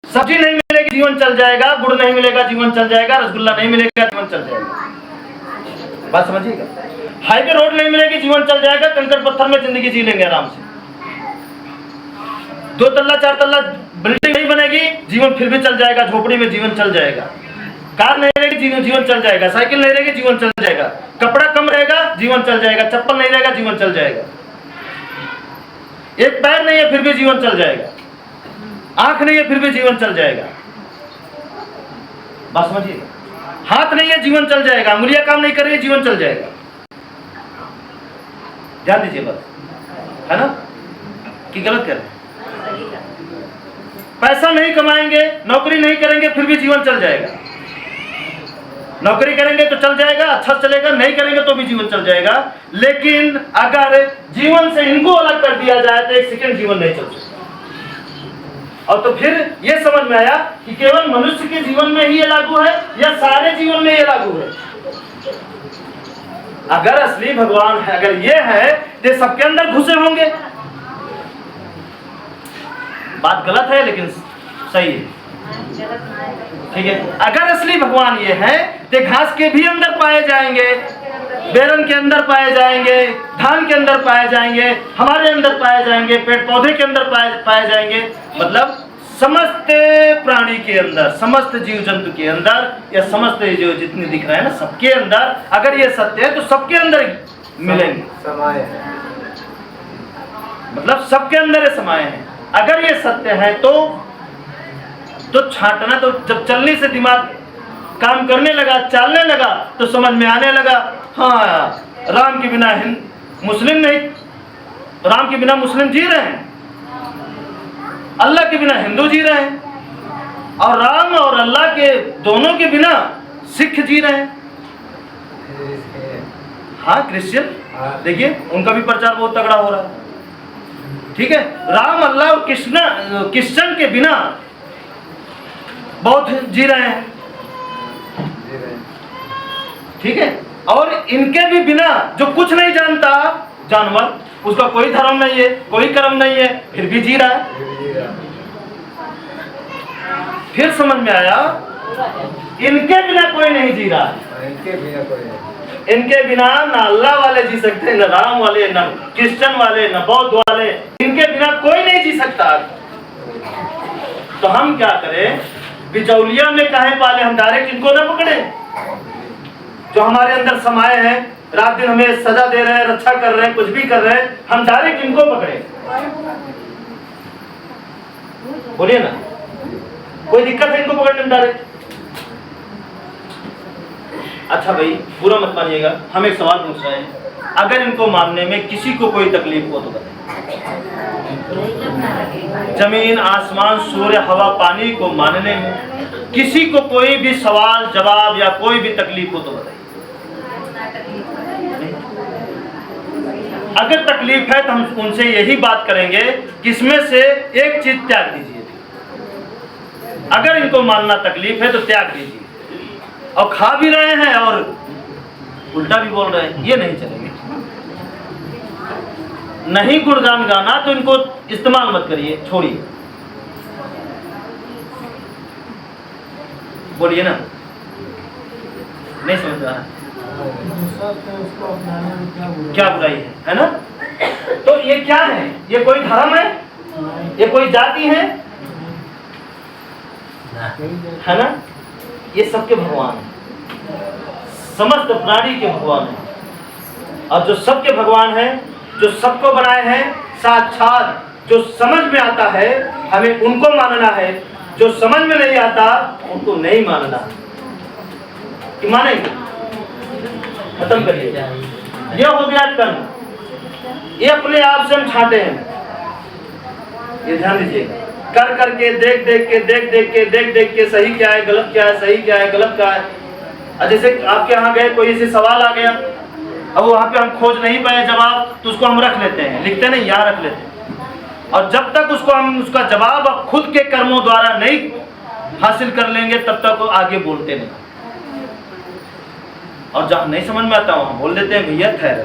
सब्जी नहीं मिलेगी जीवन चल जाएगा, गुड़ नहीं मिलेगा जीवन चल जाएगा, रसगुल्ला नहीं मिलेगा जीवन चल जाएगा। बात समझिएगा। हाईवे रोड नहीं मिलेगी जीवन चल जाएगा, कंकड़ पत्थर में जिंदगी जी लेंगे आराम से। 2 तल्ला 4 तल्ला बिल्डिंग नहीं बनेगी जीवन फिर भी चल जाएगा, झोपड़ी में जीवन चल जाएगा। कार नहीं रहेगी जीवन चल जाएगा, साइकिल नहीं रहेगी जीवन चल जाएगा, कपड़ा कम रहेगा जीवन चल जाएगा, चप्पल नहीं रहेगा जीवन चल जाएगा, एक पैर नहीं है फिर भी जीवन चल जाएगा, आंख नहीं है फिर भी जीवन चल जाएगा। बात समझिए। हाथ नहीं है जीवन चल जाएगा, उंगलियां काम नहीं कर रही है जीवन चल जाएगा। ध्यान दीजिए बस, है ना कि गलत कर रहे हैं? पैसा नहीं कमाएंगे, नौकरी नहीं करेंगे फिर भी जीवन चल जाएगा। नौकरी करेंगे तो चल जाएगा, अच्छा चलेगा, नहीं करेंगे तो भी जीवन चल जाएगा। लेकिन अगर जीवन से इनको अलग कर दिया जाए तो 1 सेकंड जीवन नहीं चल सकता। और तो फिर ये समझ में आया कि केवल मनुष्य के जीवन में ही ये लागू है या सारे जीवन में ये लागू है। अगर असली भगवान है, अगर ये है तो सबके अंदर घुसे होंगे। बात गलत है लेकिन सही है, ठीक है। अगर असली भगवान ये है तो घास के भी अंदर पाए जाएंगे, बेरन के अंदर पाए जाएंगे, धान के अंदर पाए जाएंगे, हमारे अंदर पाए जाएंगे, पेड़ पौधे के अंदर पाए जाएंगे। मतलब समस्त प्राणी के अंदर, समस्त जीव जंतु के अंदर, या समस्त जो जितने दिख रहे हैं ना सबके अंदर, अगर ये सत्य है तो सबके अंदर मिलेंगे, समाये हैं। मतलब सबके अंदर ये समाये हैं। अगर ये सत्य है तो छांटना, तो जब चलने से दिमाग काम करने लगा, चलने लगा तो समझ में आने लगा, हाँ राम के बिना मुस्लिम नहीं, राम के बिना मुस्लिम जी रहे हैं, अल्लाह के बिना हिंदू जी रहे हैं, और राम और अल्लाह के दोनों के बिना सिख जी रहे हैं। हाँ क्रिश्चियन देखिए उनका भी प्रचार बहुत तगड़ा हो रहा है, ठीक है। राम अल्लाह और क्रिश्चियन के बिना बहुत जी रहे हैं, ठीक है। और इनके भी बिना जो कुछ नहीं जानता जानवर, उसका कोई धर्म नहीं है, कोई कर्म नहीं है, फिर भी जी रहा है। फिर समझ में आया इनके बिना कोई नहीं जी रहा है। इनके बिना ना अल्लाह वाले जी सकते, ना राम वाले, ना क्रिश्चियन वाले, ना बौद्ध वाले, इनके बिना कोई नहीं जी सकता। तो हम क्या करें, बिचौलिया में काहे पाले, हम डायरेक्ट इनको ना पकड़े जो हमारे अंदर समाये हैं, रात दिन हमें सजा दे रहे हैं, रक्षा कर रहे हैं, कुछ भी कर रहे हैं, हम डायरेक्ट इनको पकड़े। बोलिए ना, कोई दिक्कत है इनको पकड़ने में डायरेक्ट? अच्छा भाई बुरा मत मानिएगा, हम एक सवाल पूछ रहे हैं, अगर इनको मानने में किसी को कोई तकलीफ हो तो बताइए। जमीन आसमान सूर्य हवा पानी को मानने में किसी को कोई भी सवाल जवाब या कोई भी तकलीफ हो तो बताइए। अगर तकलीफ है तो हम उनसे यही बात करेंगे कि इसमें से एक चीज त्याग दीजिए। अगर इनको मानना तकलीफ है तो त्याग दीजिए। और खा भी रहे हैं और उल्टा भी बोल रहे हैं, ये नहीं चलेंगे। नहीं गुणगान गाना तो इनको इस्तेमाल मत करिए, छोड़िए। बोलिए ना, नहीं समझ रहा है क्या बुराई है ना? तो ये क्या है? ये कोई धर्म है? ये कोई जाति है ना? ये सबके भगवान है, समस्त प्राणी के भगवान है। और जो सबके भगवान है, जो सबको बनाए हैं, साक्षात जो समझ में आता है हमें उनको मानना है, जो समझ में नहीं आता उनको नहीं मानना। कि मानेंगे? खत्म करिए। ये हो गया कर्म, ये अपने आप से हम छाटे हैं। ये ध्यान दीजिएगा, कर करके देख देख के सही क्या है गलत क्या है, सही क्या है गलत क्या है। जैसे आपके यहाँ गए, कोई ऐसे सवाल आ गया, अब वहाँ पे हम खोज नहीं पाए जवाब, तो उसको हम रख लेते हैं, लिखते नहीं, यहाँ रख लेते हैं। और जब तक उसको हम उसका जवाब अब खुद के कर्मों द्वारा नहीं हासिल कर लेंगे तब तक वो आगे बोलते नहीं। और जहाँ नहीं समझ में आता वहाँ बोल देते हैं भैया ठहरो,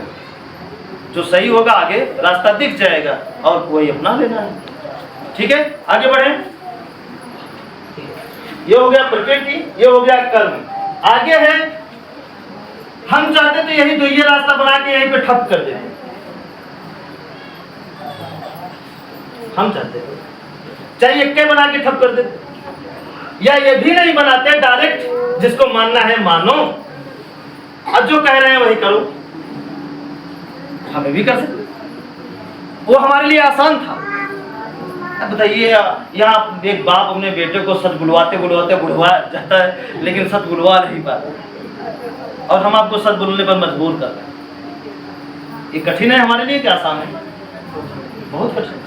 जो सही होगा आगे रास्ता दिख जाएगा और कोई अपना लेना है। ठीक है, आगे बढ़े। ये हो गया प्रकृति, ये हो गया कर्म। आगे है, हम चाहते तो यही तो ये रास्ता बना के यहीं पे ठप कर देते। हम चाहते चाहे एक बना के ठप कर देते, या ये भी नहीं बनाते, डायरेक्ट जिसको मानना है मानो, अब जो कह रहे हैं वही करो। हमें भी कर सकते, वो हमारे लिए आसान था। अब बताइए, यहाँ एक बाप अपने बेटे को सच बुलवाते बुलवाते बुढ़वा जाता है, लेकिन सच बुलवा नहीं पाता, और हम आपको सच बोलने पर मजबूर कर रहे हैं। ये कठिन है हमारे लिए, क्या आसान है? बहुत कठिन।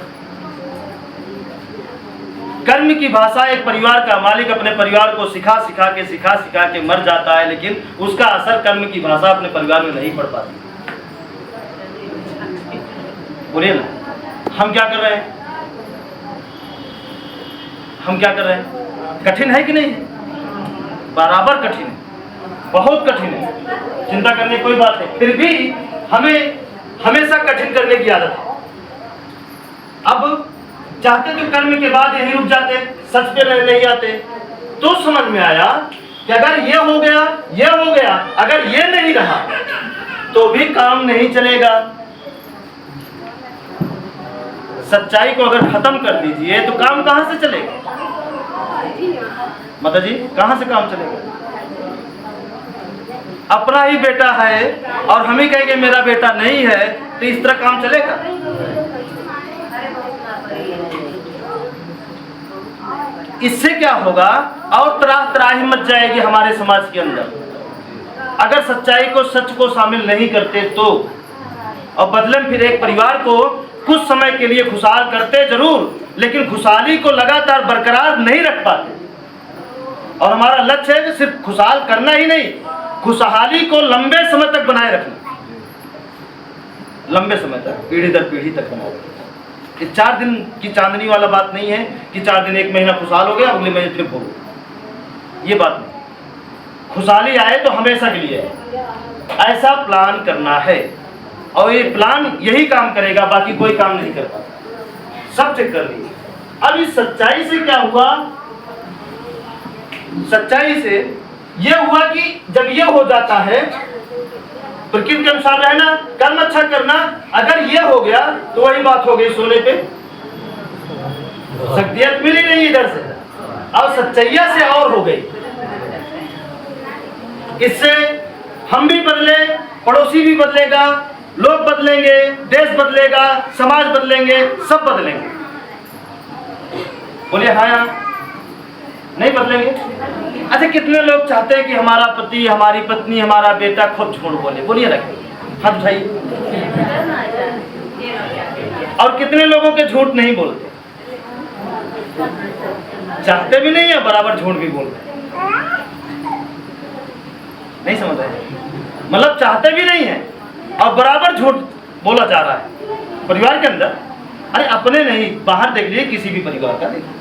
कर्म की भाषा, एक परिवार का मालिक अपने परिवार को सिखा सिखा के मर जाता है, लेकिन उसका असर कर्म की भाषा अपने परिवार में नहीं पड़ पाती। बोलिए ना, हम क्या कर रहे हैं? हम क्या कर रहे हैं? कठिन है कि नहीं? बराबर कठिन है, बहुत कठिन है, चिंता करने की कोई बात नहीं। फिर भी हमें हमेशा कठिन करने की आदत है। अब चाहते तो कर्म के बाद यही रुक जाते, सच पे नहीं आते। तो समझ में आया कि अगर ये हो गया, ये हो गया, अगर ये नहीं रहा तो भी काम नहीं चलेगा। सच्चाई को अगर खत्म कर दीजिए तो काम कहां से चलेगा? माता जी, कहां से काम चलेगा? अपना ही बेटा है और हम ही कहेंगे मेरा बेटा नहीं है, तो इस तरह काम चलेगा? इससे क्या होगा, और त्राह त्राही मच जाएगी हमारे समाज के अंदर। अगर सच्चाई को, सच को शामिल नहीं करते तो, और बदले में फिर एक परिवार को कुछ समय के लिए खुशहाल करते जरूर, लेकिन खुशहाली को लगातार बरकरार नहीं रख पाते। और हमारा लक्ष्य है कि सिर्फ खुशहाल करना ही नहीं, खुशहाली को लंबे समय तक बनाए रखना, लंबे समय तक, पीढ़ी दर पीढ़ी तक बनाए रखना। ये 4 दिन की चांदनी वाला बात नहीं है कि 4 दिन, 1 महीना खुशहाल हो गया, अगले महीने फिर हो गया, ये बात नहीं। खुशहाली आए तो हमेशा के लिए ऐसा प्लान करना है, और ये प्लान यही काम करेगा, बाकी कोई काम नहीं कर पाता। सब चेक कर लीजिए। अब इस सच्चाई से क्या हुआ? सच्चाई से ये हुआ कि जब ये हो जाता है, प्रकृति के अनुसार रहना, कर्म अच्छा करना, अगर ये हो गया तो वही बात हो गई, सोने पे शक्तियत मिली नहीं इधर से, और सच्चाइया से और हो गई। इससे हम भी बदले, पड़ोसी भी बदलेगा, लोग बदलेंगे, देश बदलेगा, समाज बदलेंगे, सब बदलेंगे। बोलिए हाँ या नहीं बदलेंगे? अच्छा, कितने लोग चाहते हैं कि हमारा पति, हमारी पत्नी, हमारा बेटा खुद झूठ बोले? बोलिए रखे हाथ उठाइए। और कितने लोगों के झूठ नहीं बोलते, चाहते भी नहीं है, बराबर झूठ भी बोलते। नहीं समझ रहे? मतलब चाहते भी नहीं है और बराबर झूठ बोला जा रहा है परिवार के अंदर। अरे अपने नहीं, बाहर देख लीजिए, किसी भी परिवार का देखिए,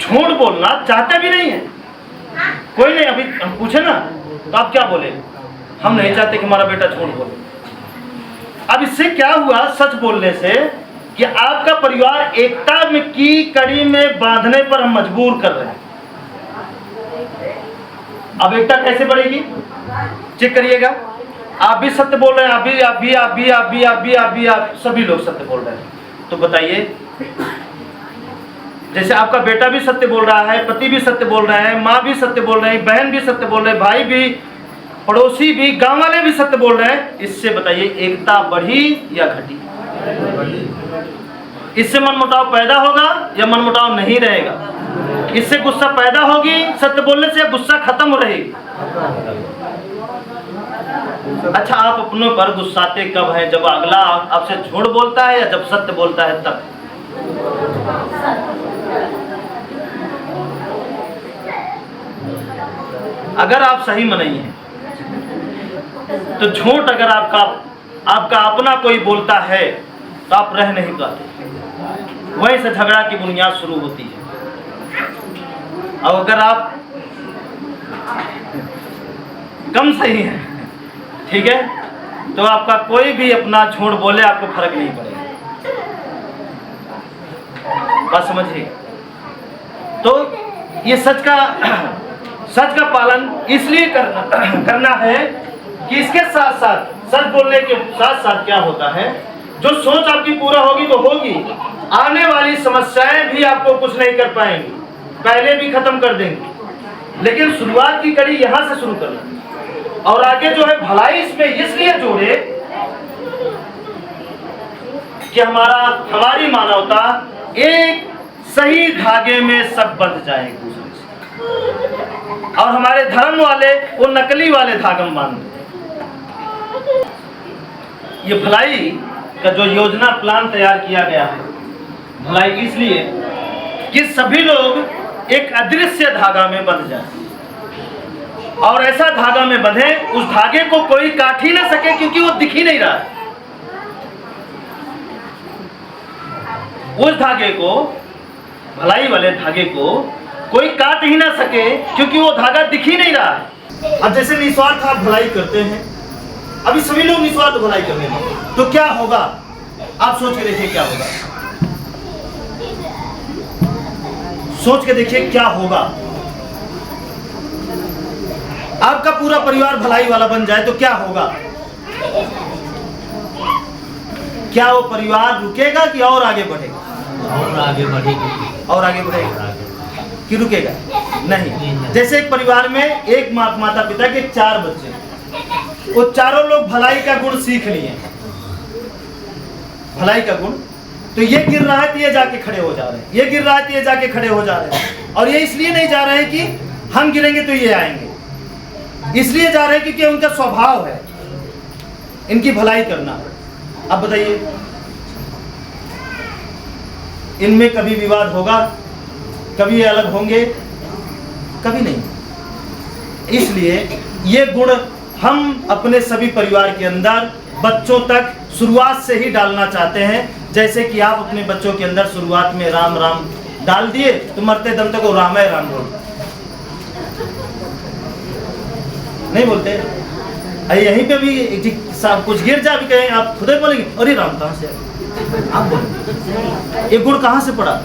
झूठ बोलना चाहते भी नहीं है कोई नहीं। अभी हम पूछे ना तो आप क्या बोले? हम नहीं चाहते कि हमारा बेटा झूठ बोले। अब इससे क्या हुआ सच बोलने से कि आपका परिवार एकता में की कड़ी में बांधने पर हम मजबूर कर रहे हैं। अब एकता कैसे बढ़ेगी? चेक करिएगा। आप भी सत्य बोल रहे हैं, आप सभी लोग सत्य बोल रहे हैं। तो बताइए, जैसे आपका बेटा भी सत्य बोल रहा है, पति भी सत्य बोल रहे हैं, माँ भी सत्य बोल रहे हैं, बहन भी सत्य बोल रहे हैं, भाई भी, पड़ोसी भी, गांव वाले भी सत्य बोल रहे हैं, इससे बताइए एकता बढ़ी या घटी? इससे मनमुटाव पैदा होगा या मनमुटाव नहीं रहेगा? इससे गुस्सा पैदा होगी सत्य बोलने से, या गुस्सा खत्म हो रहेगी? अच्छा, आप अपनों पर गुस्साते कब हैं? जब अगला आपसे झूठ बोलता है या जब सत्य बोलता है तब? अगर आप सही में नहीं हैं तो झूठ अगर आपका अपना कोई बोलता है तो आप रह नहीं पाते, वहीं से झगड़ा की बुनियाद शुरू होती है। और अगर आप कम सही हैं, ठीक है, तो आपका कोई भी अपना झूठ बोले आपको फर्क नहीं पड़ेगा। बात समझिए। तो ये सच का पालन इसलिए करना है कि इसके साथ साथ, सच बोलने के साथ साथ क्या होता है, जो सोच आपकी पूरा होगी तो होगी, आने वाली समस्याएं भी आपको कुछ नहीं कर पाएंगी, पहले भी खत्म कर देंगी। लेकिन शुरुआत की कड़ी यहां से शुरू करना और आगे जो है भलाई इसमें इसलिए जोड़े कि हमारी मानवता एक सही धागे में सब बंध जाए एक दूसरे से, और हमारे धर्म वाले वो नकली वाले धागे में बांध। ये भलाई का जो योजना प्लान तैयार किया गया है, भलाई इसलिए कि सभी लोग एक अदृश्य धागा में बंध जाए, और ऐसा धागा में बंधे उस धागे को कोई काट ही ना सके, क्योंकि वो दिख ही नहीं रहा है। उस धागे को, भलाई वाले धागे को कोई काट ही ना सके, क्योंकि वो धागा दिख ही नहीं रहा है। अब जैसे निस्वार्थ आप भलाई करते हैं, अभी सभी लोग निस्वार्थ भलाई करने हैं, तो क्या होगा आप सोच के देखिए, क्या होगा, सोच के देखिए क्या होगा। आपका पूरा परिवार भलाई वाला बन जाए तो क्या होगा? क्या वो परिवार रुकेगा कि और आगे बढ़ेगा? और आगे बढ़ेगी। और आगे बढ़ेगा कि रुकेगा? नहीं। जैसे एक परिवार में एक माता पिता के 4 बच्चे, वो चारों लोग भलाई का गुण सीख लिए, भलाई का गुण, तो ये गिर रहा है तो ये जाके खड़े हो जा रहे हैं, ये गिर रहा है तो ये जाके खड़े हो जा रहे हैं, और ये इसलिए नहीं जा रहे हैं कि हम गिरेंगे तो ये आएंगे, इसलिए जा रहे हैं क्योंकि उनका स्वभाव है इनकी भलाई करना। अब बताइए, इनमें कभी विवाद होगा? कभी ये अलग होंगे? कभी नहीं। इसलिए ये गुण हम अपने सभी परिवार के अंदर बच्चों तक शुरुआत से ही डालना चाहते हैं। जैसे कि आप अपने बच्चों के अंदर शुरुआत में राम राम डाल दिए तो मरते दम तक वो राम है राम बोलते नहीं बोलते। यहीं पे भी कुछ गिर जा भी कहें, आप खुद ही बोलेंगे अरे राम कहाँ से आप बोलेंगे, ये गुण कहाँ से पड़ा,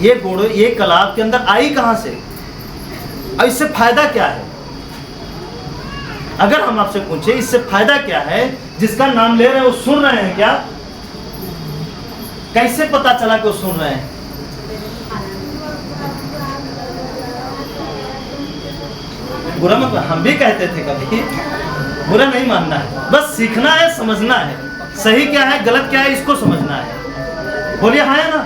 ये गुण, ये कला आपके अंदर आई कहाँ से, और इससे फायदा क्या है? अगर हम आपसे पूछे इससे फायदा क्या है, जिसका नाम ले रहे हैं वो सुन रहे हैं क्या? कैसे पता चला कि वो सुन रहे हैं? बुरा मत, हम भी कहते थे कभी, बुरा नहीं मानना है, बस सीखना है, समझना है, सही क्या है गलत क्या है इसको समझना है। बोलिए हाँ या ना?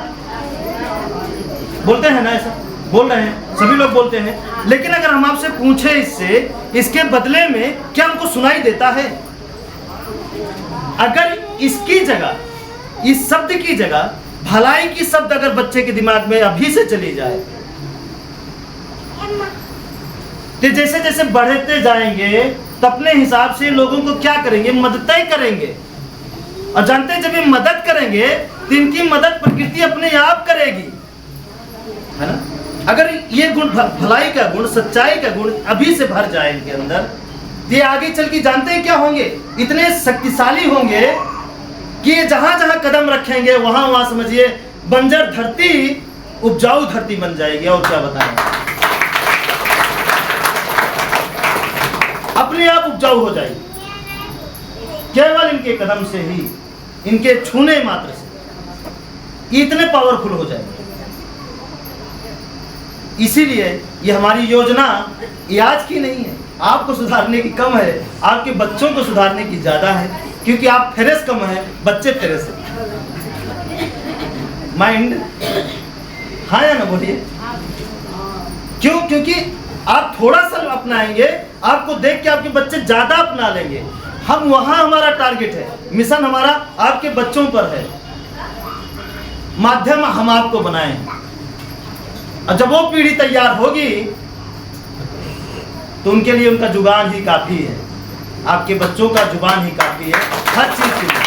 बोलते हैं ना, ऐसा बोल रहे हैं, सभी लोग बोलते हैं। लेकिन अगर हम आपसे पूछे इससे, इसके बदले में क्या हमको सुनाई देता है? अगर इसकी जगह, इस शब्द की जगह भलाई की शब्द अगर बच्चे के दिमाग में अभी से चली जाए, तो जैसे जैसे बढ़ते जाएंगे तो अपने हिसाब से लोगों को क्या करेंगे? मदद ही करेंगे। और जानते हैं जब ये मदद करेंगे तो इनकी मदद प्रकृति अपने आप करेगी, है ना? अगर ये गुण, भलाई का गुण, सच्चाई का गुण अभी से भर जाए इनके अंदर, ये आगे चल के जानते हैं क्या होंगे? इतने शक्तिशाली होंगे कि ये जहां जहां कदम रखेंगे वहां वहां समझिए बंजर धरती उपजाऊ धरती बन जाएगी। और क्या बताएं, अपने आप उपजाऊ हो जाएगी, केवल इनके कदम से ही, इनके छूने मात्र से इतने पावरफुल हो जाएंगे। इसीलिए ये हमारी योजना ये आज की नहीं है, आपको सुधारने की कम है, आपके बच्चों को सुधारने की ज्यादा है, क्योंकि आप फेरस कम है, बच्चे फेरस है। माइंड हाँ या ना बोलिए? क्यों? क्योंकि आप थोड़ा सा अपनाएंगे, आपको देख के आपके बच्चे ज्यादा अपना लेंगे। हम वहां, हमारा टारगेट है, मिशन हमारा आपके बच्चों पर है, माध्यम हम आपको बनाए। और जब वो पीढ़ी तैयार होगी तो उनके लिए उनका जुबान ही काफी है, आपके बच्चों का जुबान ही काफी है हर चीज के लिए।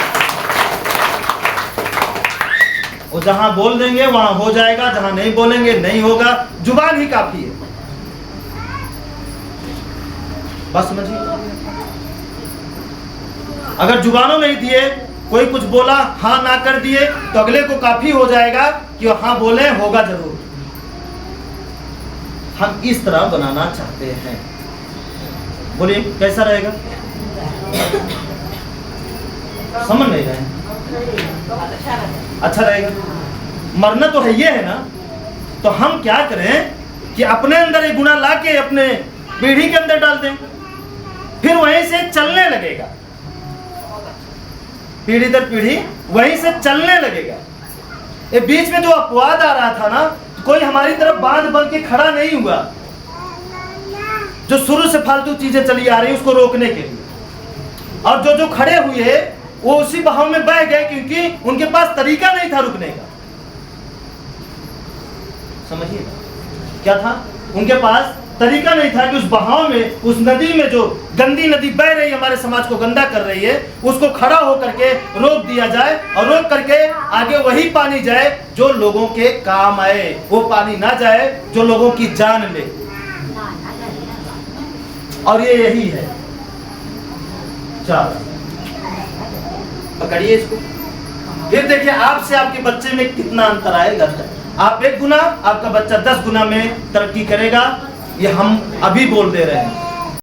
वो जहां बोल देंगे वहां हो जाएगा, जहां नहीं बोलेंगे नहीं होगा, जुबान ही काफी है। बस समझिए, अगर जुबानों नहीं दिए, कोई कुछ बोला हाँ ना कर दिए तो अगले को काफी हो जाएगा कि हाँ बोले होगा जरूर। हम इस तरह बनाना चाहते हैं। बोलिए कैसा रहेगा? समझ नहीं रहे? अच्छा रहेगा। मरना तो है ये है ना, तो हम क्या करें कि अपने अंदर एक गुना ला के अपने पीढ़ी के अंदर डाल दें, फिर वहीं से चलने लगेगा, पीढ़ी दर पीढ़ी वहीं से चलने लगेगा। ये बीच में जो अपवाद आ रहा था ना, तो कोई हमारी तरफ बांध बन के खड़ा नहीं हुआ। जो शुरू से फालतू चीजें चली आ रही उसको रोकने के लिए, और जो जो खड़े हुए वो उसी बहाव में बह गए, क्योंकि उनके पास तरीका नहीं था रुकने का। समझिए क्या था? उनके पास तरीका नहीं था कि उस बहाव में, उस नदी में, जो गंदी नदी बह रही है, हमारे समाज को गंदा कर रही है, उसको खड़ा होकर के रोक दिया जाए, और रोक करके आगे वही पानी जाए जो लोगों के काम आए। वो पानी ना जाए जो लोगों की जान ले। और ये यही है। चलो पकड़िए इसको, फिर देखिए आपसे आपके बच्चे में कितना अंतर आएगा। आप 1 गुना, आपका बच्चा 10 गुना में तरक्की करेगा। ये हम अभी बोल दे रहे हैं।